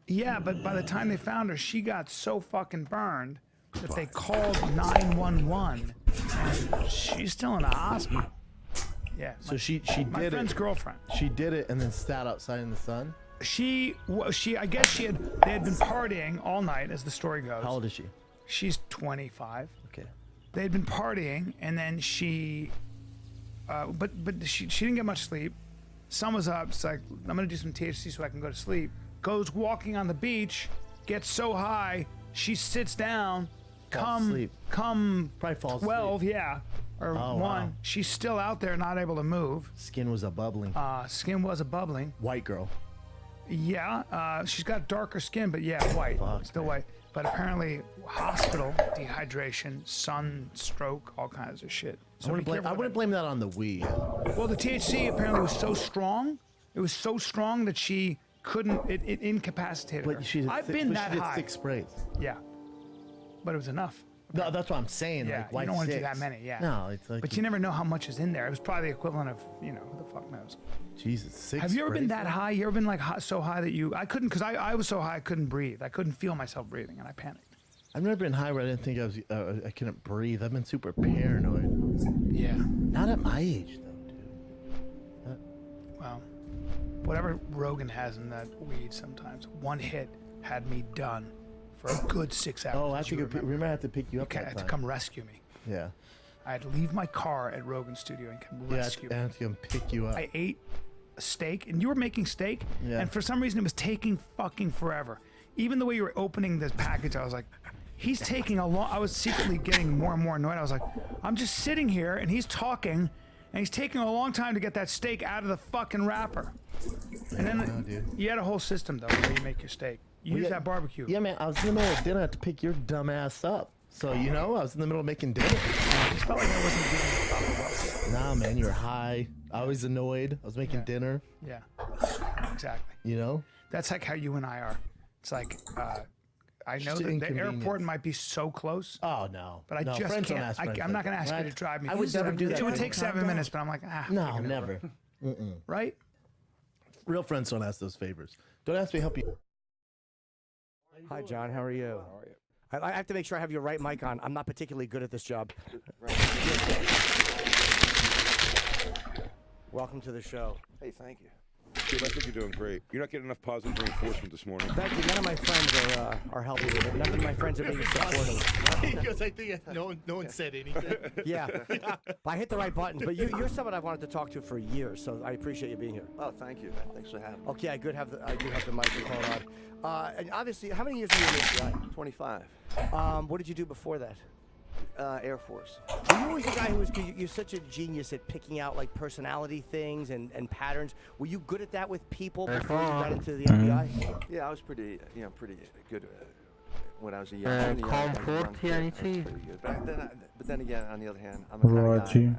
H: yeah, but by the time they found her, she got so fucking burned that they called 911, and she's still in the hospital. Yeah.
G: So she
H: my
G: did
H: friend's
G: it.
H: girlfriend.
G: She did it and then sat outside in the sun.
H: I guess they had been partying all night, as the story goes.
G: How old is she?
H: She's 25.
G: Okay.
H: They'd been partying, and then she didn't get much sleep. Sun was up. It's like, I'm gonna do some THC so I can go to sleep. Goes walking on the beach, gets so high, she sits down.
G: Falls asleep.
H: Come
G: Probably falls
H: 12, yeah, or
G: Oh,
H: 1.
G: wow.
H: She's still out there, not able to move.
G: Skin was a bubbling.
H: Skin was a bubbling.
G: White girl.
H: Yeah, she's got darker skin, but yeah, white,
G: Fuck,
H: still
G: man.
H: white. But apparently, hospital, dehydration, sunstroke, all kinds of shit. So
G: I
H: be
G: wouldn't blame.
H: careful
G: I
H: with
G: wouldn't
H: it.
G: blame that on the weed.
H: Well, the THC apparently was so strong. It was so strong that she couldn't. It incapacitated her.
G: But she.
H: I've been that
G: she did
H: high.
G: 6 sprays.
H: Yeah, but it was enough.
G: No, that's what I'm saying.
H: Yeah,
G: like, why
H: you don't want to do
G: 6?
H: that many. Yeah.
G: No, it's like.
H: But you never know how much is in there. It was probably the equivalent of, who the fuck knows.
G: Jesus, 6.
H: Have you ever been
G: sprays?
H: that high? You ever been like so high that I couldn't, because I was so high I couldn't breathe. I couldn't feel myself breathing, and I panicked.
G: I've never been high where I didn't think I couldn't breathe. I've been super paranoid.
H: Yeah.
G: Not at my age though, dude.
H: Well, whatever Rogan has in that weed, sometimes one hit had me done for a good 6 hours.
G: Oh, I have
H: as
G: to
H: you
G: go. Remember, I have to pick you
H: You
G: up
H: had
G: that
H: to
G: time.
H: come rescue me.
G: Yeah.
H: I had to leave my car at Rogan's studio and come
G: Yeah,
H: rescue
G: I
H: me.
G: have to come pick you up.
H: I ate a steak, and you were making steak,
G: Yeah.
H: and for some reason it was taking fucking forever. Even the way you were opening this package, I was like, he's taking a long. I was secretly getting more and more annoyed. I was like, I'm just sitting here, and he's talking, and he's taking a long time to get that steak out of the fucking wrapper. And then
G: know, dude.
H: you had a whole system though where you make your steak. You use
G: yeah,
H: that barbecue.
G: Yeah, man. I was in the middle of dinner. I had to pick your dumb ass up. So I was in the middle of making dinner.
H: I just felt like I wasn't giving you proper welcome.
G: Nah, man, you were high. I was annoyed. I was making dinner.
H: Yeah, exactly. That's like how you and I are. It's like I know
G: Just
H: that the
G: inconvenience.
H: airport might be so close.
G: Oh no.
H: But I
G: no,
H: just
G: friends don't
H: can't.
G: ask friends
H: I'm not
G: like
H: going to ask
G: that.
H: you to drive me.
G: I would never do that.
H: It would
G: to
H: take
G: you.
H: 7 minutes, but I'm like,
G: No,
H: take an
G: never.
H: Uber. Right?
G: Real friends don't ask those favors. Don't ask me to help you.
K: Hi, John. How are you? I have to make sure I have your right mic on. I'm not particularly good at this job. Welcome to the show.
L: Hey, thank you. Dude, I think you're doing great. You're not getting enough positive reinforcement this morning.
K: Thank you. None of my friends are helping with it. None of my friends are being supportive.
G: Because I think no one said anything.
K: Yeah. I hit the right buttons, but you're someone I've wanted to talk to for years, so I appreciate you being here.
M: Oh, thank you. Thanks for having me.
K: Okay, I do have the microphone on. And obviously, how many years were you in the FBI?
M: 25.
K: What did you do before that?
M: Air Force.
K: Were you always the guy who was, you're such a genius at picking out like personality things and patterns. Were you good at that with people before you got into the FBI?
M: Yeah, I was pretty good when I was a young kid. Pretty good. But then again, on the other hand, I'm the kind of guy,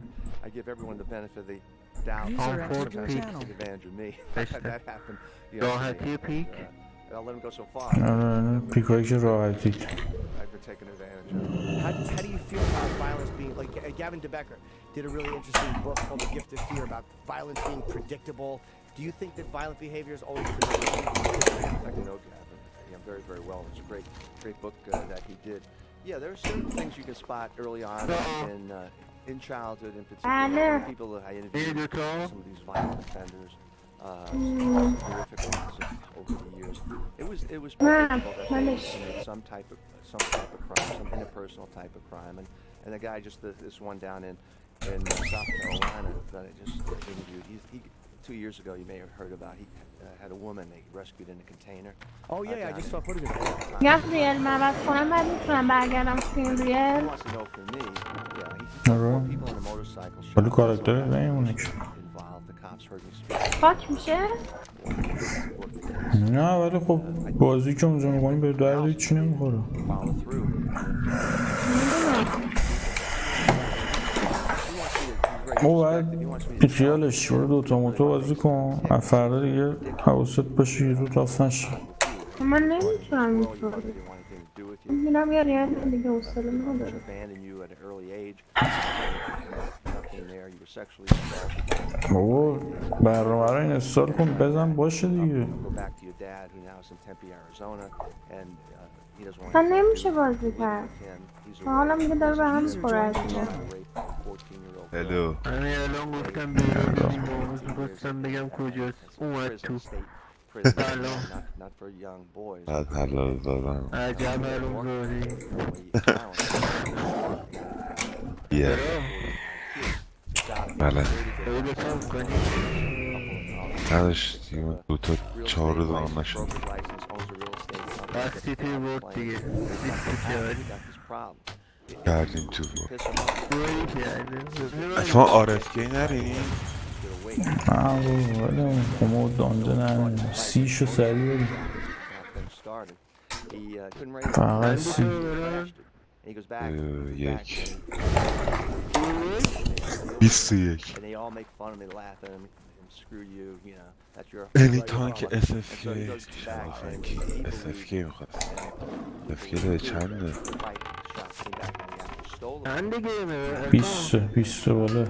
M: I give everyone the benefit of the doubt. Sometimes they take advantage of me. That happened. I'll let him go so far.
C: پیکایی که راحتید.
M: I've been taken advantage of.
K: How do you feel about violence being like Gavin DeBecker did a really interesting book called The Gift of Fear about violence being predictable. Do you think that violent behavior is always predictable?
M: I can know Gavin very, very well. It's a great book that he did. Yeah, there are certain things you can spot early on in childhood, in particular. People that I interviewed, some of these violent offenders, horrific ones over the years. It was predictable that they committed some type of crime, some interpersonal type of crime, and the guy just this one down in South Carolina that I just interviewed. He 2 years ago, you may have heard about. He had a woman they rescued in a container.
K: Oh yeah, I just saw footage of it.
E: یا ریل من عوض کنم بعد میتونم برگردم تو این ریل.
M: He wants to know for me. Yeah, people on a motorcycle.
C: ولی کاراکتر نمیمونه که.
E: پاک میشه؟
C: نه ولی خب بازی که اونجا میکنیم به درد چی نمیخوره. او باید خیالش برو دوتا موتو بازی کن فردا دیگه حواست باشه یه رو تاف نشه.
E: من نمیتونم اینطوری میرم یه ریل دیگه حوصله نداره.
C: بابا برنامه رو این استار کن بزن باشه دیگه.
E: اصلا نمیشه بازی کرد. حالا میگه داره به هم میخوره از اینه.
L: هلو
D: همین الان گفتم گفتم بگم کجاست اومد تو سلام
L: بعد حلال دادم
D: عجب حلوم داری
L: یه بله نداشتیم دوتا چهار رو دارم نشد
D: وقتی توی برد دیگه
L: کردیم تو اتفاق آرفکی نریم
C: ولی اون کمود دانجه نریم سیشو سریع بریم فقط سی
L: یک 21 اینی تانک SFK شرافنکی SFK میخواد SFK داره چنده؟
C: بیست بالا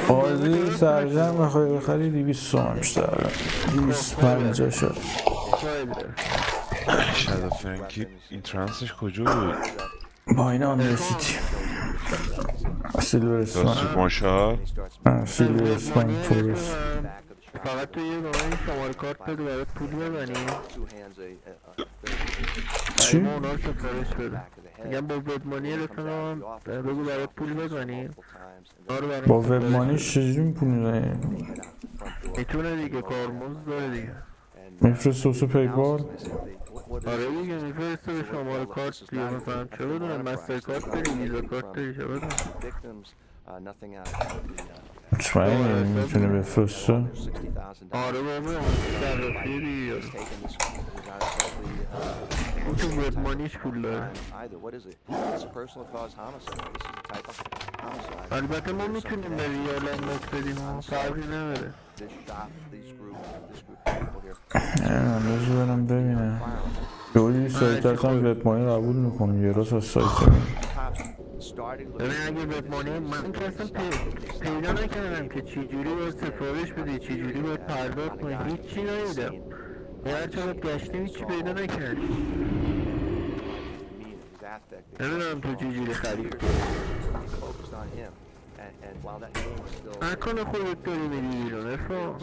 C: بازی سرجم بخوای بخری 200 تومن بیشتر 250 شد
L: شرافنکی این ترانسش کجا بود؟
C: با این آنیورسیتی سیلور اسپان
L: ماشا
C: سیلور اسپان فورس
D: فقط تو یه به من شماره کارت بده برات پول ببنی
C: چی؟
D: اونا رو سفارش بده میگم با وبمانی رسانم بگو برات پول بزنی
C: با وبمانیش چجوری پول میزنی؟
D: میتونه دیگه کارمزد داره دیگه
C: میفرسته واسه پیپال؟
D: آره دیگه میفرسته به شماره کارت دیگه مثلا چه بدونم مستر کارت داری ویزا کارت داری چه بدونم
C: مطمئنی میتونه بفرسته؟
D: آره بابا صرافیه دیگه اون تو وبمانیش پول داره البته ما میتونیم به ریال انداز بدیم فرقی نداره
C: بذار برم ببینم یه سایت هستم وبمانی قبول میکنم یه راست از سایت
D: ببین اگه وبمانی من که اصلا پیدا نکردم که چی جوری باید سفارش بدی چی جوری باید پرداخت کنی هیچی ندیدم هر چقدر گشتیم هیچی پیدا نکردیم نمیدونم تو چی جوری خرید
M: And while that game is still
D: نکنه خودت داری میری بیرون ارفان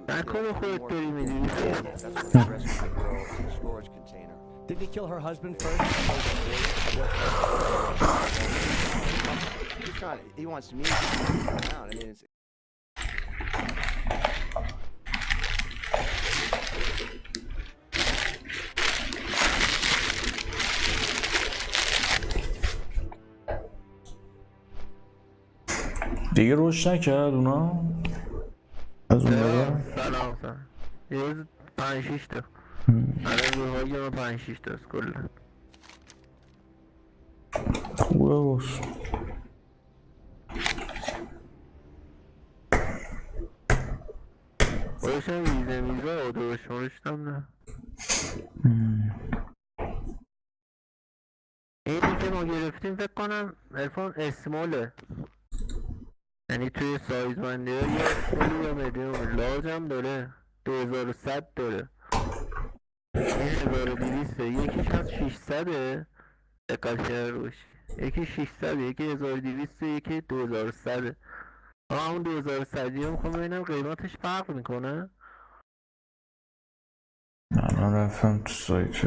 D: نکنه خودت داری میری بیرون
M: that's when he rescued the girl in the storage container.
K: Didn't he kill her husband first?
M: He's trying. He wants me to get around. I mean, it's.
C: دیگه روش نکرد اونا از اون بره
D: سلام یه روز 5-6 تا الان روحایی من 5-6 تاست کلا
C: خوبه باش
D: باشم میزه آدو شمارشتم نه اینی که ما گرفتیم فکر کنم ارفان اسماله یعنی توی سایز بنده یا اسمالی یا مدیوم لارج هم داره 2100 داره این 1200 یکیش از 600 دقت کرده روش یکی 600 یکی 1200 یکی 2100 همون 2100 هم میخوام ببینم قیمتش فرق میکنه
C: الان رفتم تو سایت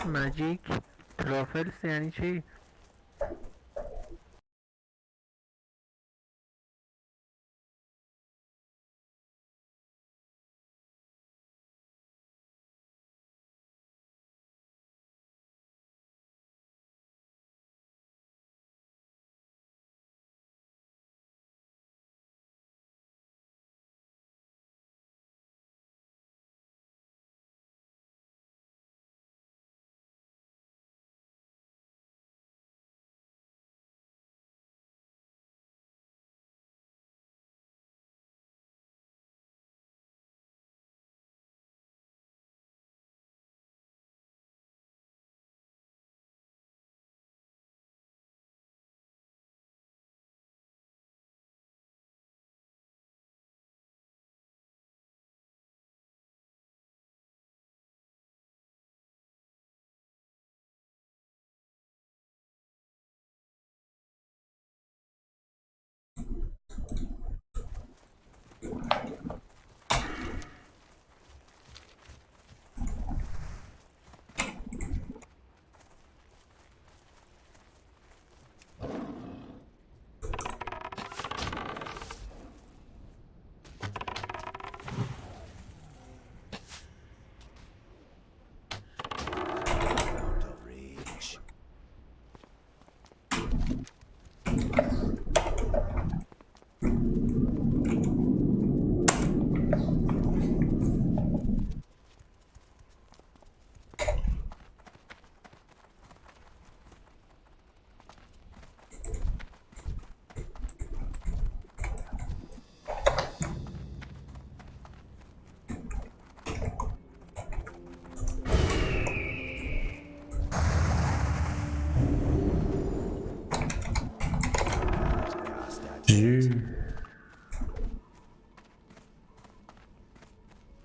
D: ماجیک ترافلز یعنی چی؟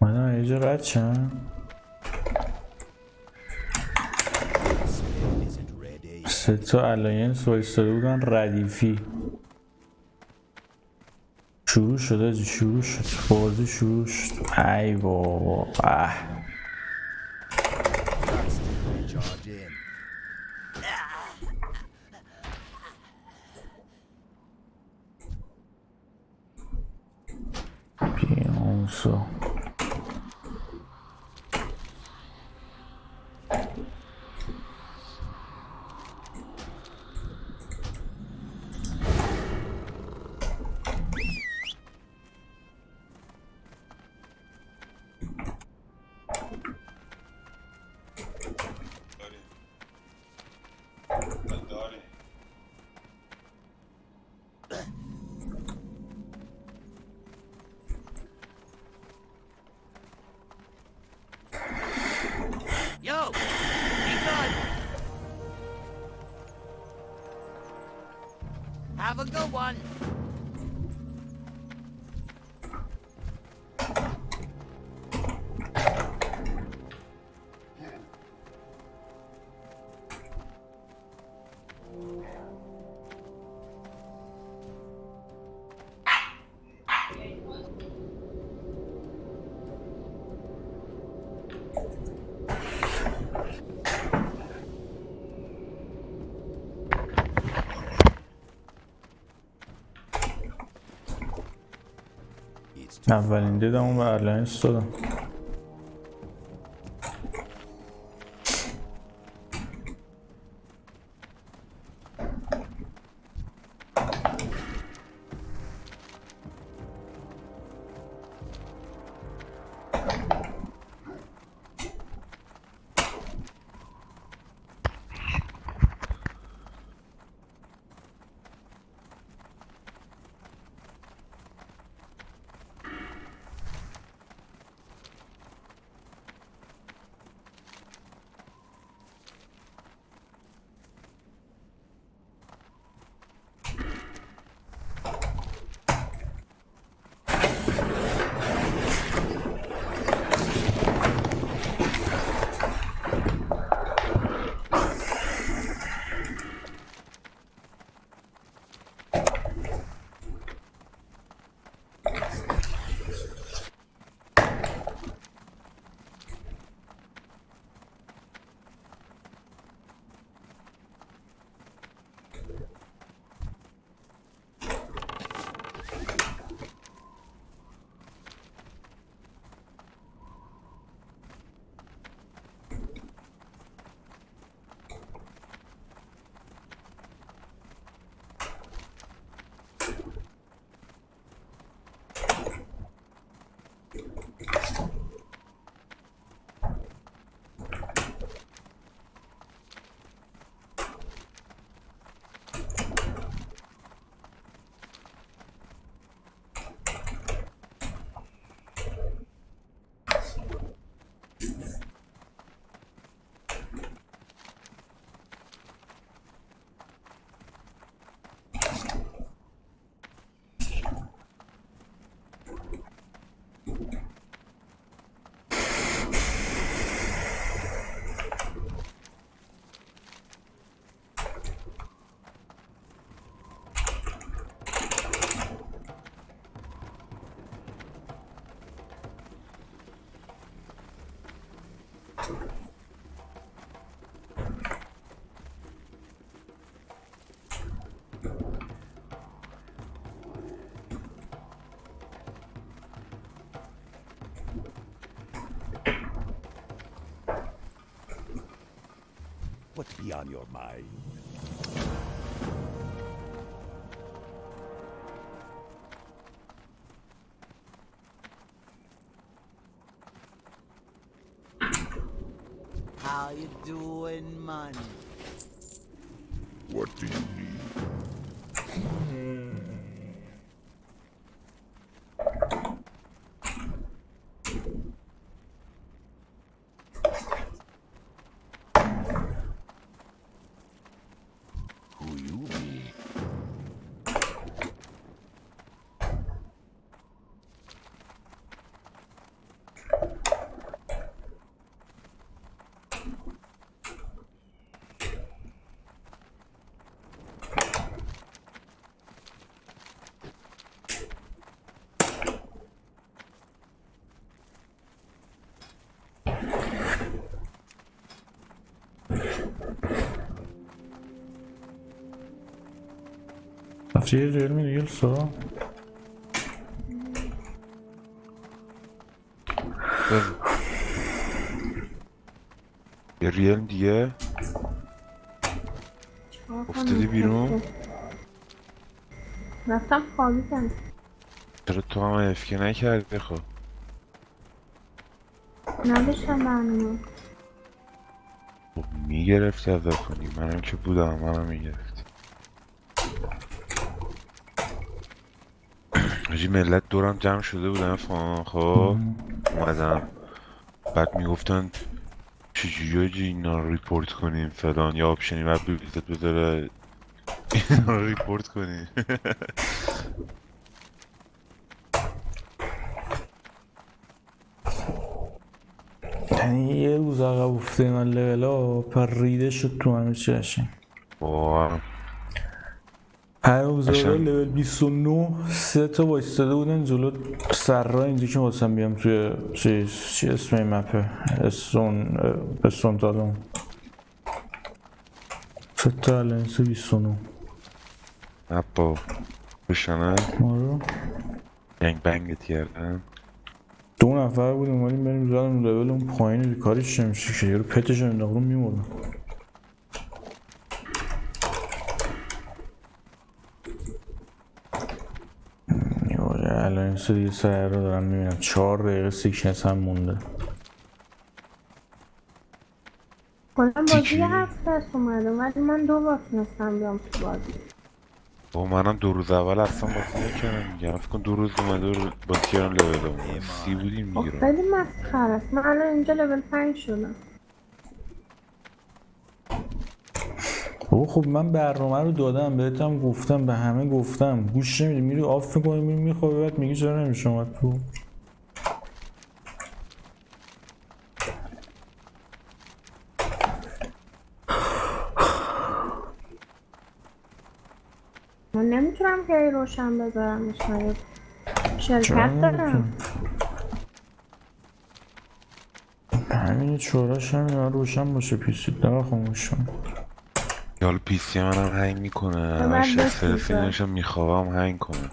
C: من اینجا رد شم. سه تا الاینس وایستاده بودن ردیفی. شروع شده شروع شد بازی شروع شد. ای بابا بیانسو
B: Yo, be good. Have a good one.
C: اولین دیدمون به الاینس دادم.
N: What be on your mind?
B: How you doing, man?
A: What do you need?
N: Who you be?
C: رفتی یه ریل میری گلسا؟
L: یه ریل دیگه افتادی بیرون؟
E: رفتم خوابیدم.
L: چرا تو هم افکه نکردی خب؟
E: نداشتم برنامه.
L: خب میگرفتی ازت کنی، منم که بودم منم میگرفتی. حاجی ملت دورم جمع شده بودن فان خب اومدم بعد میگفتن چجوری حاجی اینا رو ریپورت کنیم فلان یا آپشنی باید بلیتت بذاره اینا رو ریپورت کنیم.
C: یعنی یه روز عقب افتادیم از لولا پر ریده شد تو همه چی هشیم. هر روز لول 29 3 تا بایستاده بودن جلو سر راه اینجا که واسم بیام توی چی اسم این مپه استون دادم 3 تا الانسو 29
L: اپا بشنه
C: مارو
L: گنگ بنگت کردن
C: 2 نفر بودیم ولی بریم زدم لول اون پایین کاریش نمیشه که یه رو پتش انداختم میمردم. الان این سو دیگه سر رو دارم میبینم 4 دقیقه سیکنس هم مونده.
E: کلا بازی 7 دست اومدم ولی من 2 بار تونستم بیام تو بازی.
L: با منم 2 روز اول اصلا بازی نکردم میگم فکر کن 2 روز اومده بازی کردم لولم 30 بودیم دیگه.
E: خیلی مسخره است. من الان اینجا لول 5 شدم.
C: خب من برنامه رو دادم بهتم گفتم به همه گفتم گوش نمیدی میری آف میکنی میری میخوابی بعد میگی چرا نمیشه اومد تو.
E: من نمیتونم که روشن بذارم شرکت دارم.
C: همین چوراش همین روشن باشه پیسی داره خاموش شم.
L: حالا پیسی منم هنگ میکنه همش استرسی نشم میخوابم هنگ کنه.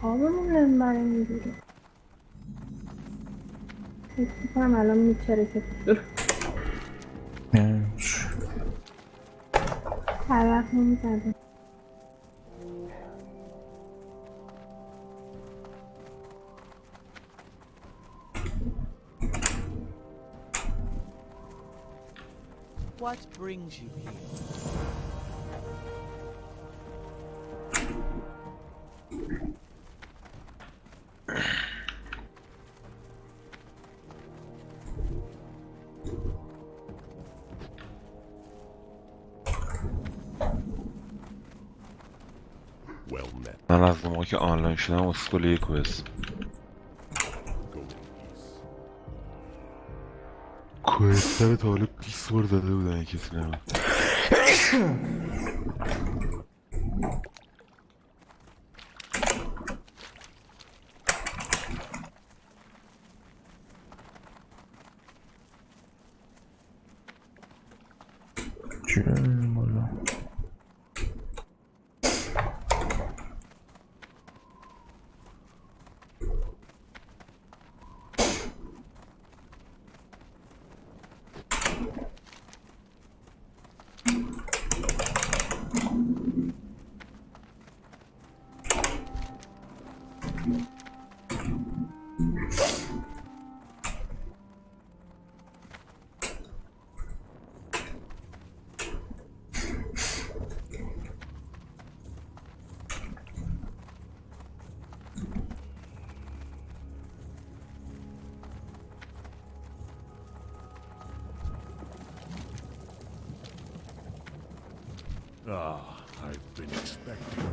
E: آبمون نمیبره اینجوری. فکر میکنم الان میچره که تو هر وقت نمیزده.
B: What brings you here?
L: من از موقع که آنلاین شدم اسکول یک کوست کوستر تا حالا 20 بار داده بودن کسی نمید.
A: Ah, I've been expecting.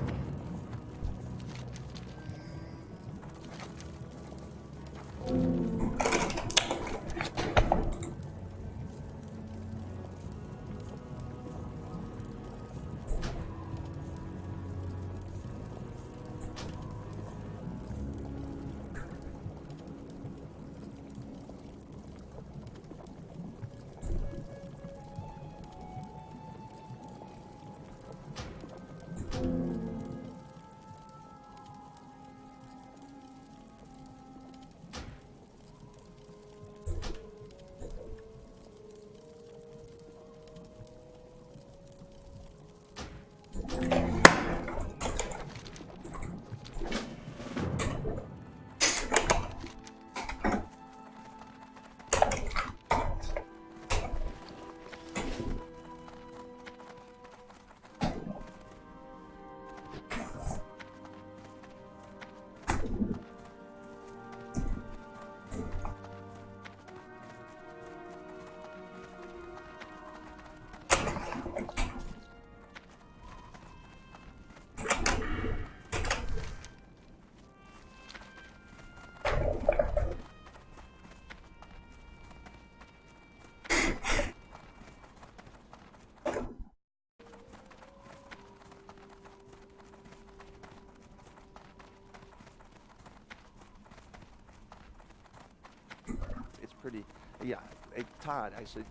M: Pretty, yeah. Hey, Todd, I said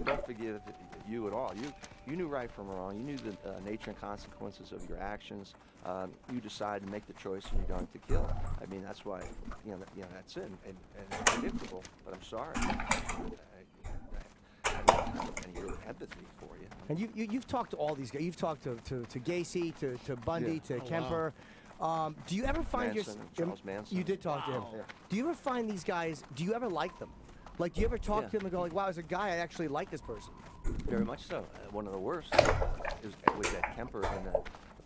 M: don't forgive you at all. You knew right from wrong. You knew the nature and consequences of your actions. You decided to make the choice and you're going to kill. I mean, that's why that's it. And it's predictable. But I'm sorry. I don't have any real empathy for you.
K: And you've talked to all these guys. You've talked to Gacy, to Bundy, to Kemper.
M: Wow.
K: Do you ever find
M: Charles Manson.
K: You did talk to him.
M: Yeah.
K: Do you ever find these guys? Do you ever like them? Like, do you ever talk to them and go like, "Wow, as a guy, I actually like this person"?
M: Very much so. One of the worst was that Kemper in the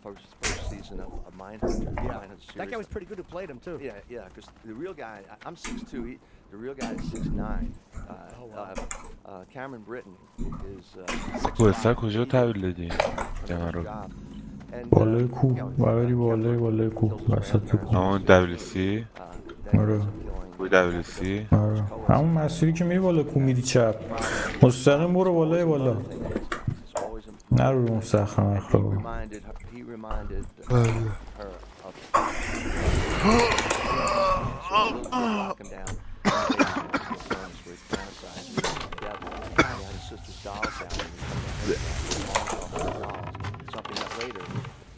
M: first season of Mindhunter.
K: Yeah. That guy was pretty good who played him too.
M: Yeah. Because the real guy, I'm 6'2". The real guy is 6'9". Cameron Britton is 6'5".
L: کجا تحویل دادی؟ رو
C: بالای کوه بری بالای کوه وسط کوه
L: همون WC؟
C: آره
L: WC؟
C: آره همون مسیری که میری بالا کوه میری چپ مستقیم برو بالا نرو اون صخره مخرا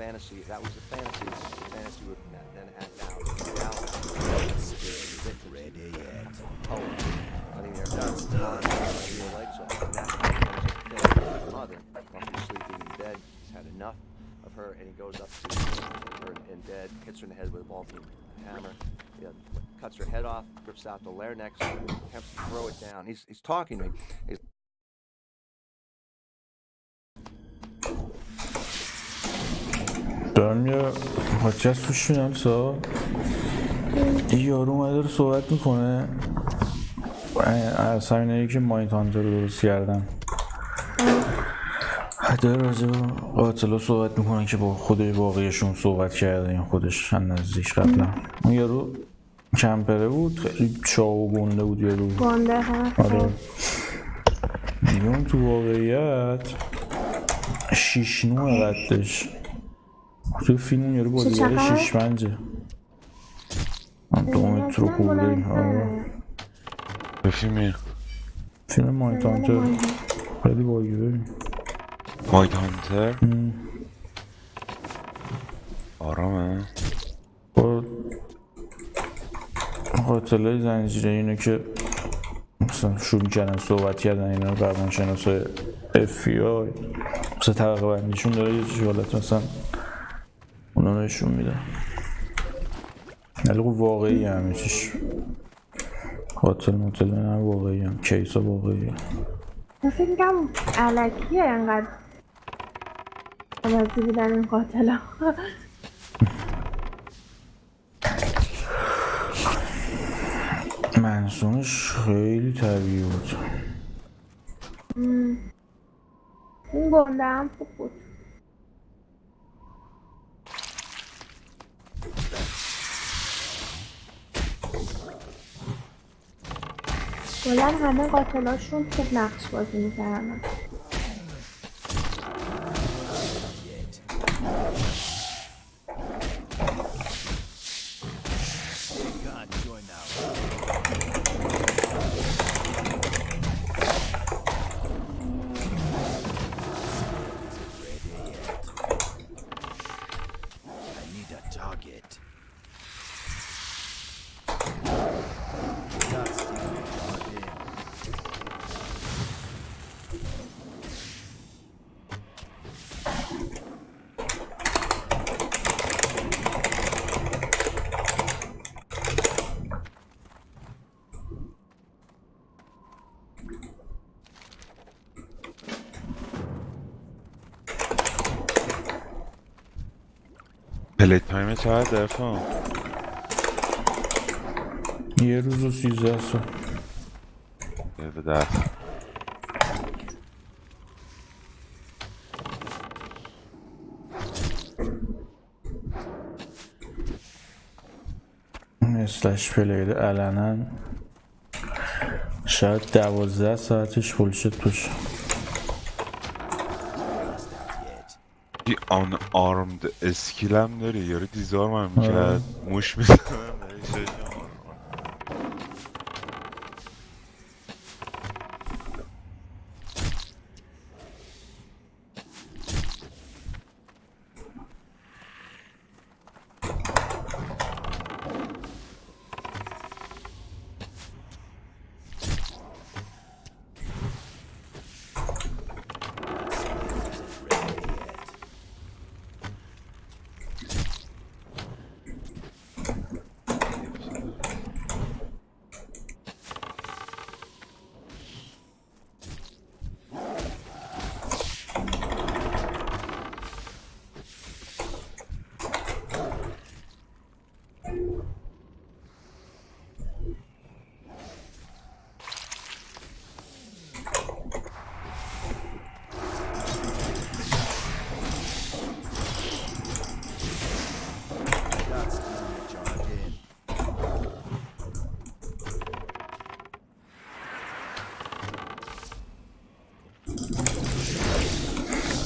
M: fantasy. That was the fantasy. The fantasy would then act out. Reality. Ready yet? Oh, I think they're done. Your legs off. And that's how his mother, while he's sleeping in bed, he's had enough of her, and he goes up to her in bed, hits her in the head with a ball beam hammer. Cuts her head off, rips out the larynx, attempts to throw it down. He's talking to me.
C: دارم یه پادکست روش میدم یه یارو اومده رو صحبت میکنه از همینایی که مایندهانتر رو درست کردن داره راجع به قاتلا صحبت میکنن که با خود واقعیشون صحبت کرده این خودش نزدیک قبلا اون یارو کمپره بود خیلی چاق و گنده بود یارو
E: گنده
C: آره میگم تو واقعیت 6'9" قدش تو فیلم یارو بازیگر 6 پنجه 2 متر خورده
L: به فیلم
C: مایندهانتر خیلی باگی ببین
L: مایندهانتر آرامه
C: با قاتلای زنجیره اینو که مثلا شروع کردن صحبت کردن اینا قبلا شناسای FBI مثلا طبقه بندیشون داره یه حالت مثلا اونا نشون میده ولی واقعی همه چیش قاتل نه واقعی هم کیسا واقعی
E: من فکر میگم علکیه انقدر عوضی بودن این قاتل ها
C: منظورش خیلی طبیعی بود
E: این گنده هم خوب بود کلا همه قاتلاشون خوب نقش بازی میکردن.
L: پلیت تایم چقدر درفان؟
C: یه روز و 13 ساعت.
L: یه به دست
C: اسلش پلیر علنا شاید 12 ساعتش بولشت باشه.
L: یه آن آرمد اسکیل هم داری یارو دیزار من میکرد موش میزنم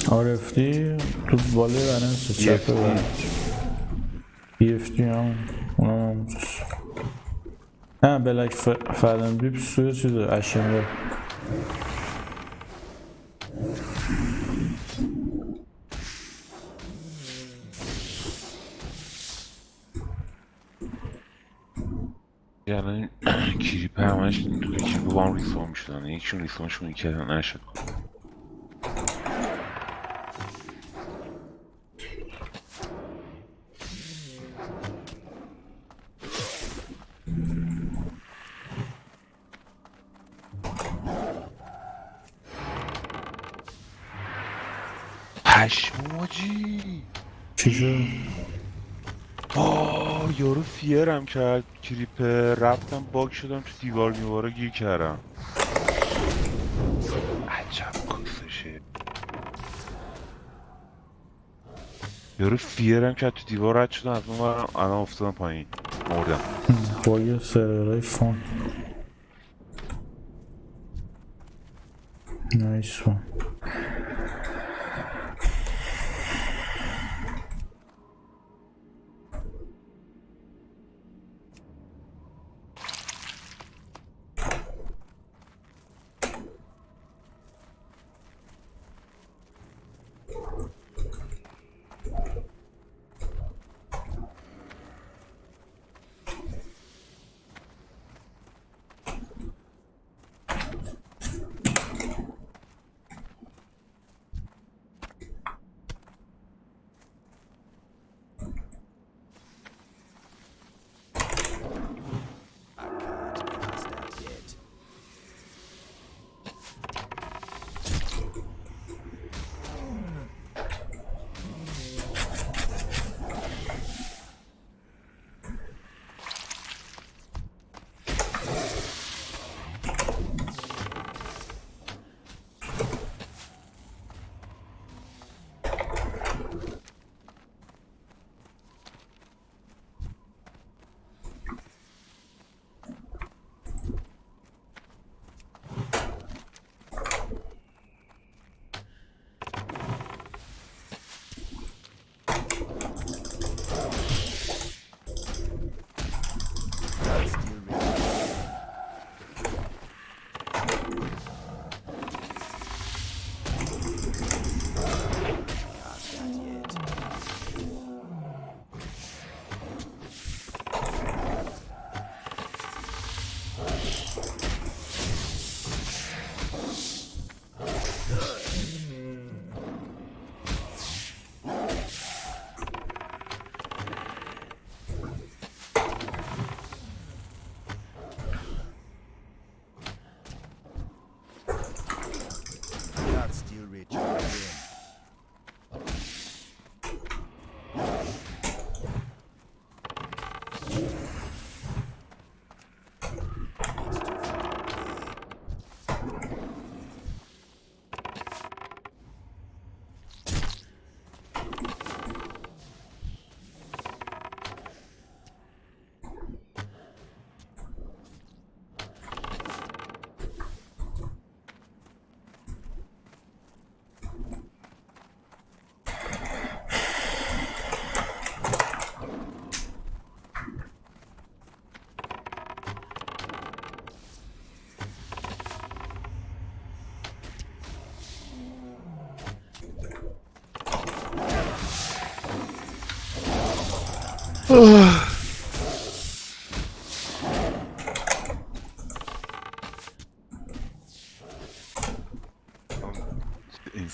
C: RFD تو بالای برنسه چپ برن BFD هم اونم هم نه بلک فردن بیپ سوی چیزه اشنگه
L: یعنی کریپ همش توی کریپ با هم ریسمان میشدن یکشون ریسمانشون میکردن نشد پشماجی
C: چی شد؟
L: یارو فیرم کرد کریپ رفتم باگ شدم تو دیوار میواره گیر کردم عجب کسشه یارو فیرم کرد تو دیوار رد شدم از اون برم الان افتادم پایین مردم
C: باید سرورای فون نایس فون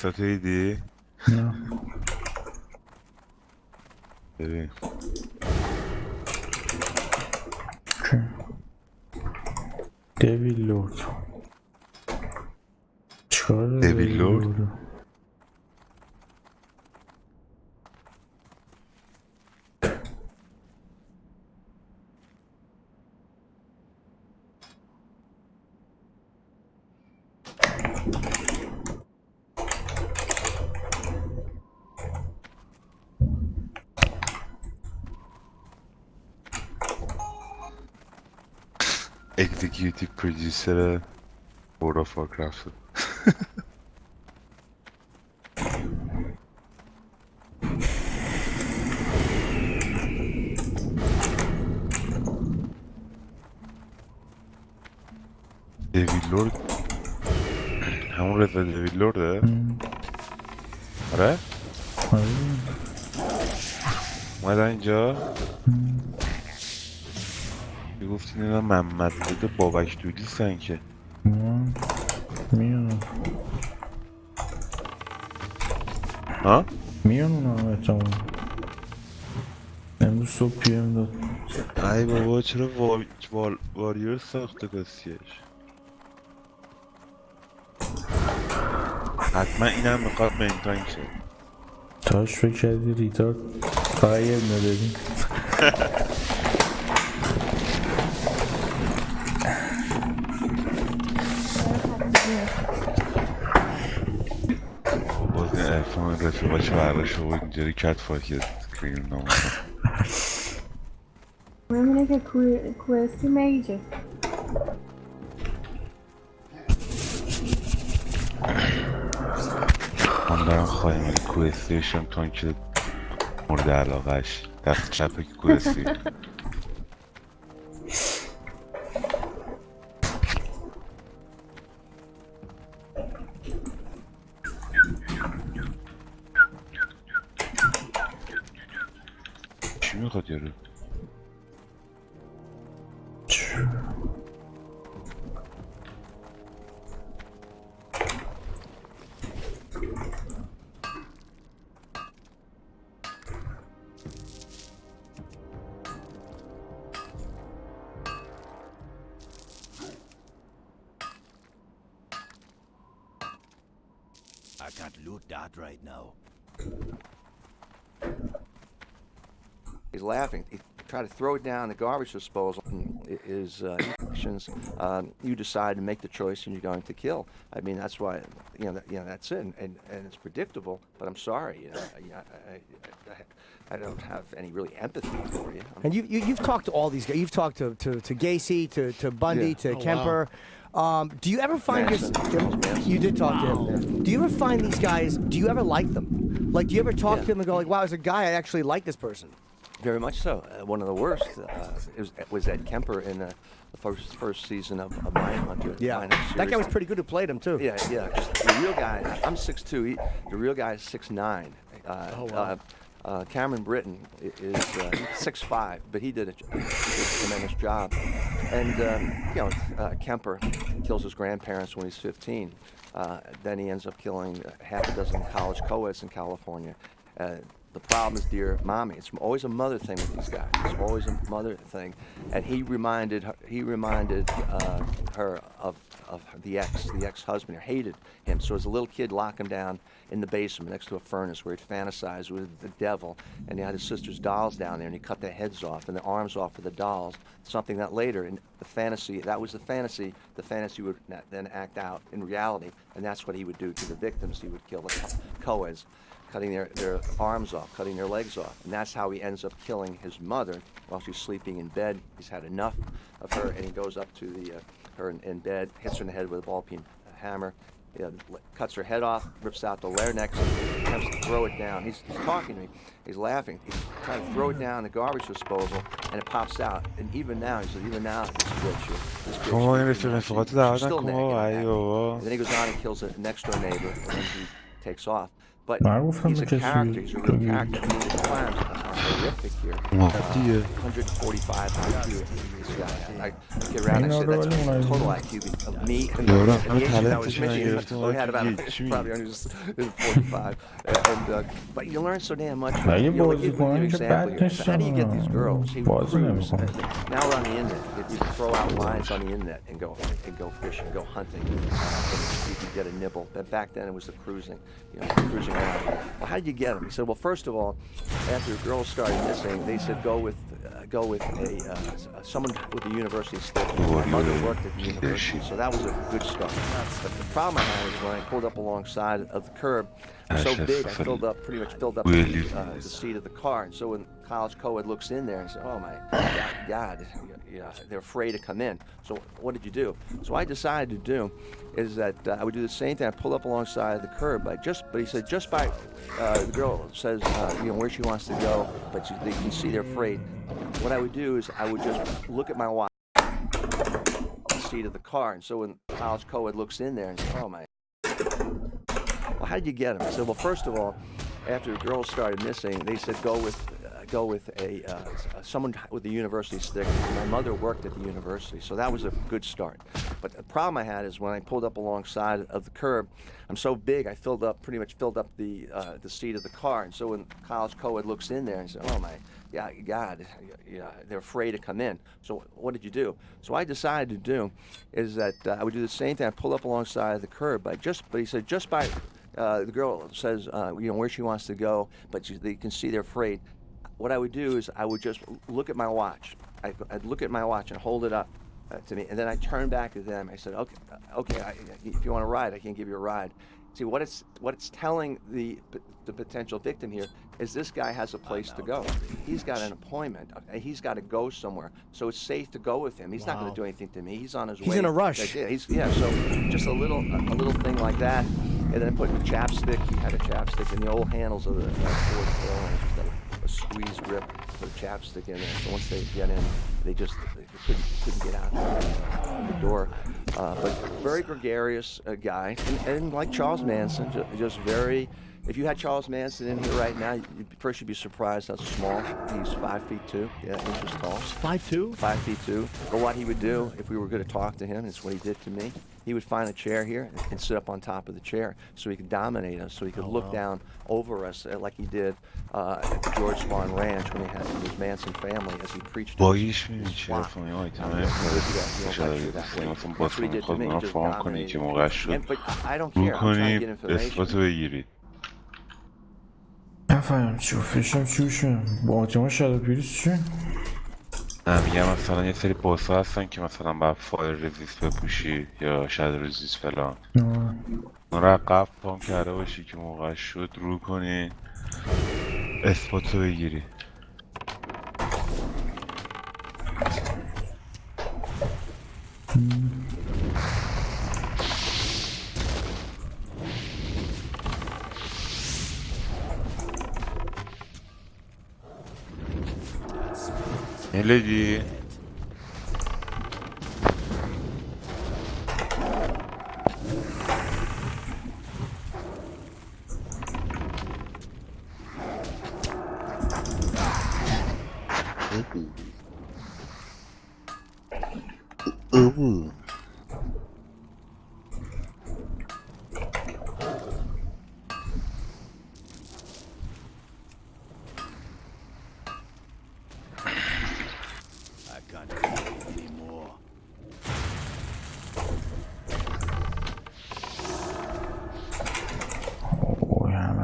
L: تویستاتو دیدی؟
C: نه
L: ببین
C: دیویل لورد چیکار داره
L: دیویل لورد؟ Executive Producer World of Warcraft. دیویل لورد همون رضا دیویل لورده؟ آره؟ اومدن اینجا گفتی اینا محمد رضا بابک دولیستن که
C: میان ها؟ میان اونا احتمال امروز صبح پی ام داد
L: ای بابا چرا واریر ساخته کسیش حتما اینم میخواد مینتاین شه
C: تاش فکر کردی ریتارد فقط یه ندادیم
L: باز این ارفان رفیقاش برداشت و اینجوری کت فاکی کریم نامه
E: مهم اینه که کوستی میجه
L: من دارم خواهیم این کوستی بشم تا اینکه مورد علاقهش دست چپه که کوستی چی میخواد یارو؟
B: I can't loot that right now.
M: He's laughing. He tried to throw it down the garbage disposal. Is actions. You decide to make the choice, and you're going to kill. I mean, that's why that's it, and it's predictable. But I'm sorry, I don't have any really empathy for you.
K: And you've talked to all these guys. You've talked to Gacy, to Bundy, to Kemper. Do you ever find you did talk to him? Do you ever find these guys? Do you ever like them? Like, do you ever talk to them and go like, "Wow, as a guy, I actually like this person"?
M: Very much so. One of the worst was Ed Kemper in the first season of Mindhunter.
K: Yeah, that guy was pretty good who played him too.
M: Yeah. The real guy. I'm 6'2". The real guy is 6'9". Cameron Britton is 6'5", but he did a tremendous job. And Kemper kills his grandparents when he's 15. Then he ends up killing half a dozen college co-eds in California. The problem is dear mommy. It's always a mother thing with these guys. It's always a mother thing. And he reminded her of the ex-husband, or hated him. So as a little kid, lock him down in the basement next to a furnace where he'd fantasize with the devil. And he had his sister's dolls down there, and he cut their heads off and the arms off of the dolls. Something that later in the fantasy, that was the fantasy. The fantasy would then act out in reality, and that's what he would do to the victims. He would kill the co-eds, cutting their arms off, cutting their legs off. And that's how he ends up killing his mother while she's sleeping in bed. He's had enough of her, and he goes up to her in bed, hits her in the head with a ball-peen hammer, cuts her head off, rips out the larynx, attempts to throw it down. He's talking to me. He's laughing. He's trying to throw it down the garbage disposal, and it pops out. And even now, he says, even now, this bitch. Still nagging. And then he goes on and kills a next-door neighbor, and then he takes off. But he's a character. He's a real character. He committed crimes horrific here.
L: Yeah.
M: 145 IQ. This guy. I get around and I said that's a total IQ of me and the Asian that was Michigan. So we had about probably only just 45. But you learn so damn much.
C: اگه
M: You know, like,
C: بازی
M: give you an
C: کنم که
M: example
C: بد
M: here. So how do you get these
C: نیستم
M: girls? He
C: بازی
M: recruits.
C: نمیکنم
M: Now we're on the internet. You can throw out lines on the internet and go fishing, go hunting, and see if you get a nibble. But back then it was the cruising, cruising around. Well, how did you get them? He said, well, first of all, after girls started missing, they said go with someone with a university stick. My mother worked at the university, so that was a good start. But the problem I had is when I pulled up alongside of the curb, it was so big, I pretty much filled up the seat of the car. And so when college co-ed looks in there and says, oh my God, they're afraid to come in. So what did you do? So I decided to do is that I would do the same thing. I pull up alongside the curb, but he said just by the girl says where she wants to go, but they can see they're afraid. What I would do is I would just look at my watch, the seat of the car, and so when college co-ed looks in there and says, oh my. Well, how did you get them? I said, well, first of all, after the girls started missing, they said go with someone with a university stick. My mother worked at the university, so that was a good start. But the problem I had is when I pulled up alongside of the curb, I'm so big, I pretty much filled up the seat of the car. And so when college co-ed looks in there and says, oh my God, they're afraid to come in. So what did you do? So I decided to do is that I would do the same thing. I pull up alongside of the curb, but he said just by the girl says where she wants to go, but they can see they're afraid. What I would do is I would just look at my watch. I'd look at my watch and hold it up to me, and then I turn back to them. I said, okay, if you want a ride, I can give you a ride. See, what it's telling the potential victim here is this guy has a place to go. He's got an appointment. He's got to go somewhere, so it's safe to go with him. He's not going to do anything to me. He's on his way.
K: He's in a rush.
M: So just a little thing like that, and then put the chapstick. He had a chapstick in the old handles of the Ford Fairlane. A squeeze grip, put a chapstick in there. So once they get in, they couldn't get out the door. But very gregarious guy, and like Charles Manson, just very. If you had Charles Manson in here right now, first you'd be surprised how small. He's 5'2", inches tall.
G: 5'2"?
M: 5'2". But what he would do if we were going to talk to him, it's what he did to me. He would find a chair here and sit up on top of the chair so he could dominate us, so he could look down over us like he did at the George Spawn Ranch when he had his Manson family as he preached.
L: با هیچ می‌دونی چرا فامیل تمام باز کنیم فرام کنیم که موقع شد رو کنیم اثباتو بگیرید.
C: نفهم چی فیشم چی بشون با آتیما شده پیریس چی؟
L: میگم مثلا یه سری باسا هستن که مثلا باید فایر رزیست بپوشی یا شادو رزیست فلان اون رو قبل فام کرده باشی که موقع شد رو کنی اثباتو بگیری. Lady.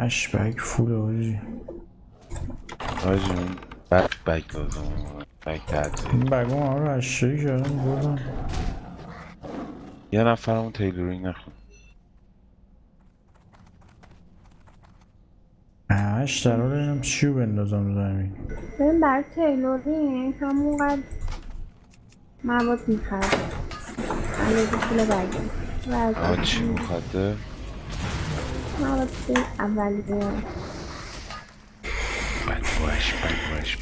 C: همش بگ فول آجی
L: اون بگ لازم بگ تعطیل
C: این بگ هم همه رو اشتری کردم بردم
L: یه نفر همون تیلورینگ نخون
C: همش در حال اینم چیو بندازم زمین
E: ببین برای تیلورینگ همونقدر مواد میخواد علیه پول بگیم
L: چی میخواده؟
E: مواد اولیه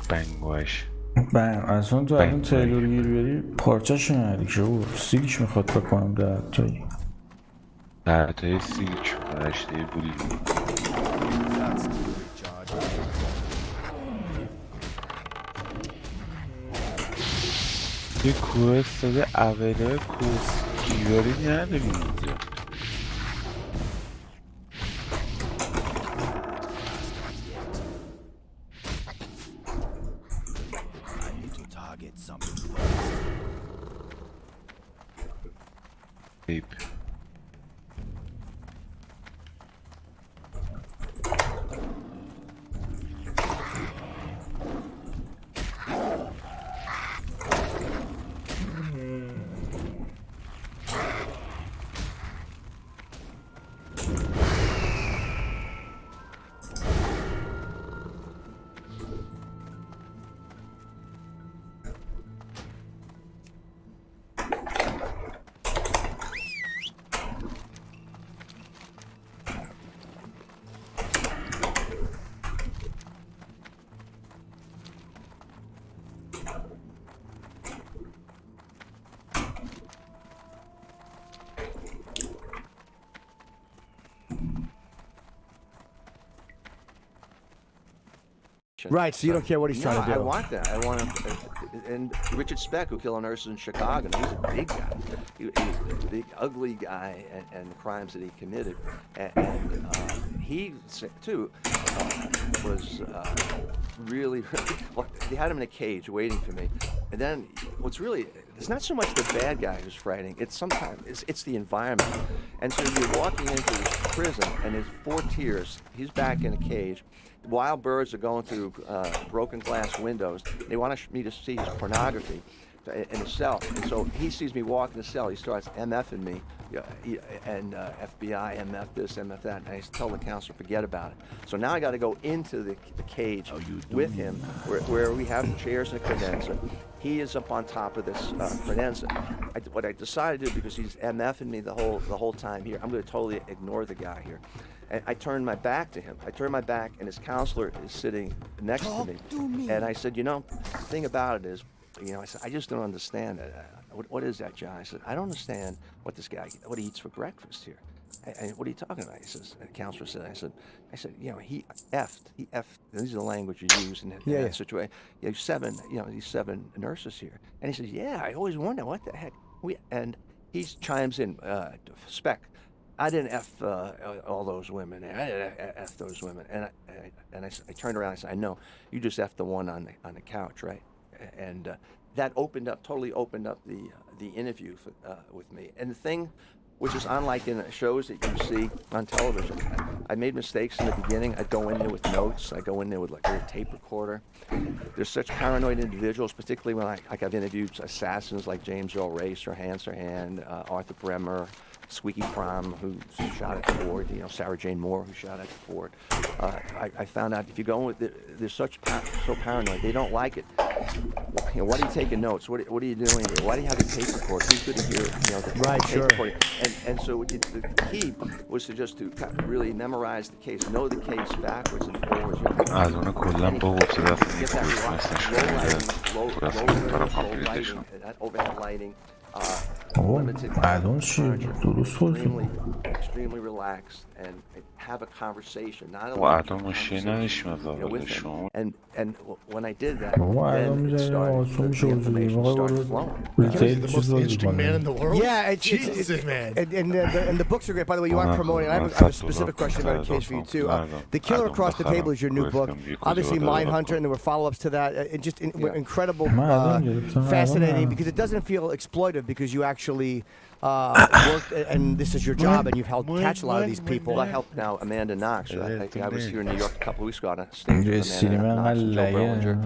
L: بنگوش
C: اصلا تو الان تیلور گیر بری پارچه‌شو نداری که او سیلیش میخواد بکنم
L: در تای سیلیک رشته بولی یه کوه استاده اوله کوه سکیوری نداری اینجا.
N: I need to target something.
L: دیپ
K: Right, so you don't care what he's trying to do.
M: I want that. I want him. And Richard Speck, who killed nurses in Chicago, he's a big guy. He's a big, ugly guy, and the crimes that he committed. And he, too, was really, well, they had him in a cage waiting for me. And then what's really, it's not so much the bad guy who's frightening, it's sometimes, it's the environment. And so you're walking into this prison, and there's 4 tiers. He's back in a cage. Wild birds are going through broken glass windows. They want me to see his pornography in the cell. And so he sees me walk in the cell. He starts MFing me, and FBI, MF this, MF that. And I tell the counselor, forget about it. So now I got to go into the cage with him, where we have the chairs and a credenza. He is up on top of this credenza. What I decided to do, because he's MFing me the whole time here, I'm going to totally ignore the guy here. And I turned my back to him. I turned my back, and his counselor is sitting next to me. And I said, you know, the thing about it is, you know, I said, I just don't understand it. What is that, John? I said, I don't understand what this guy, what he eats for breakfast here. And what are you talking about? He says, the counselor said, I said, you know, he effed. These are the language you use in that situation. You know, these 7 nurses here. And he says, yeah, I always wonder what the heck. And he chimes in, Speck, I didn't F all those women. I didn't F those women. And I turned around and I said, I know, you just F the one on the couch, right? And that totally opened up the interview with me. And the thing, which is unlike in shows that you see on television, I made mistakes in the beginning. I go in there with notes. I go in there with like a tape recorder. There's such paranoid individuals, particularly when I've interviewed assassins like James Earl Ray, Sirhan Sirhan, Arthur Bremer, Squeaky Fromm, who shot at Ford, you know, Sarah Jane Moore, who shot at Ford. I found out if you go with they're so paranoid, they don't like it. You know, why are you taking notes? What are you doing here? Why do you have a tape recorder? Who's going to hear, you know, the tape recording? And so the key was to really memorize the case, know the case backwards and forwards.
L: الان کلا با وجود
M: that overhead lighting.
C: الان چی؟ درست بود.
M: Extremely relaxed and have a conversation. Not
L: و الان مشکلی نداشتیم از اول شما.
M: And when I did that,
C: الان
M: then it started, the information started flowing.
C: He's the most
H: interesting man in the world.
K: Yeah,
H: Jesus, man.
K: And the books are great. By the way, you aren't promoting. I have a specific question about a case for you too. The Killer Across the Table is your new book. Obviously, Mindhunter, and there were follow-ups to that. Just incredible, fascinating, because it doesn't feel exploitive, because you actually worked, and this is your job, and you've helped catch a lot of these people.
M: Well, I helped now Amanda Knox. I was here in New York a couple of weeks ago on a stage with Amanda Knox and Joe Berlinger.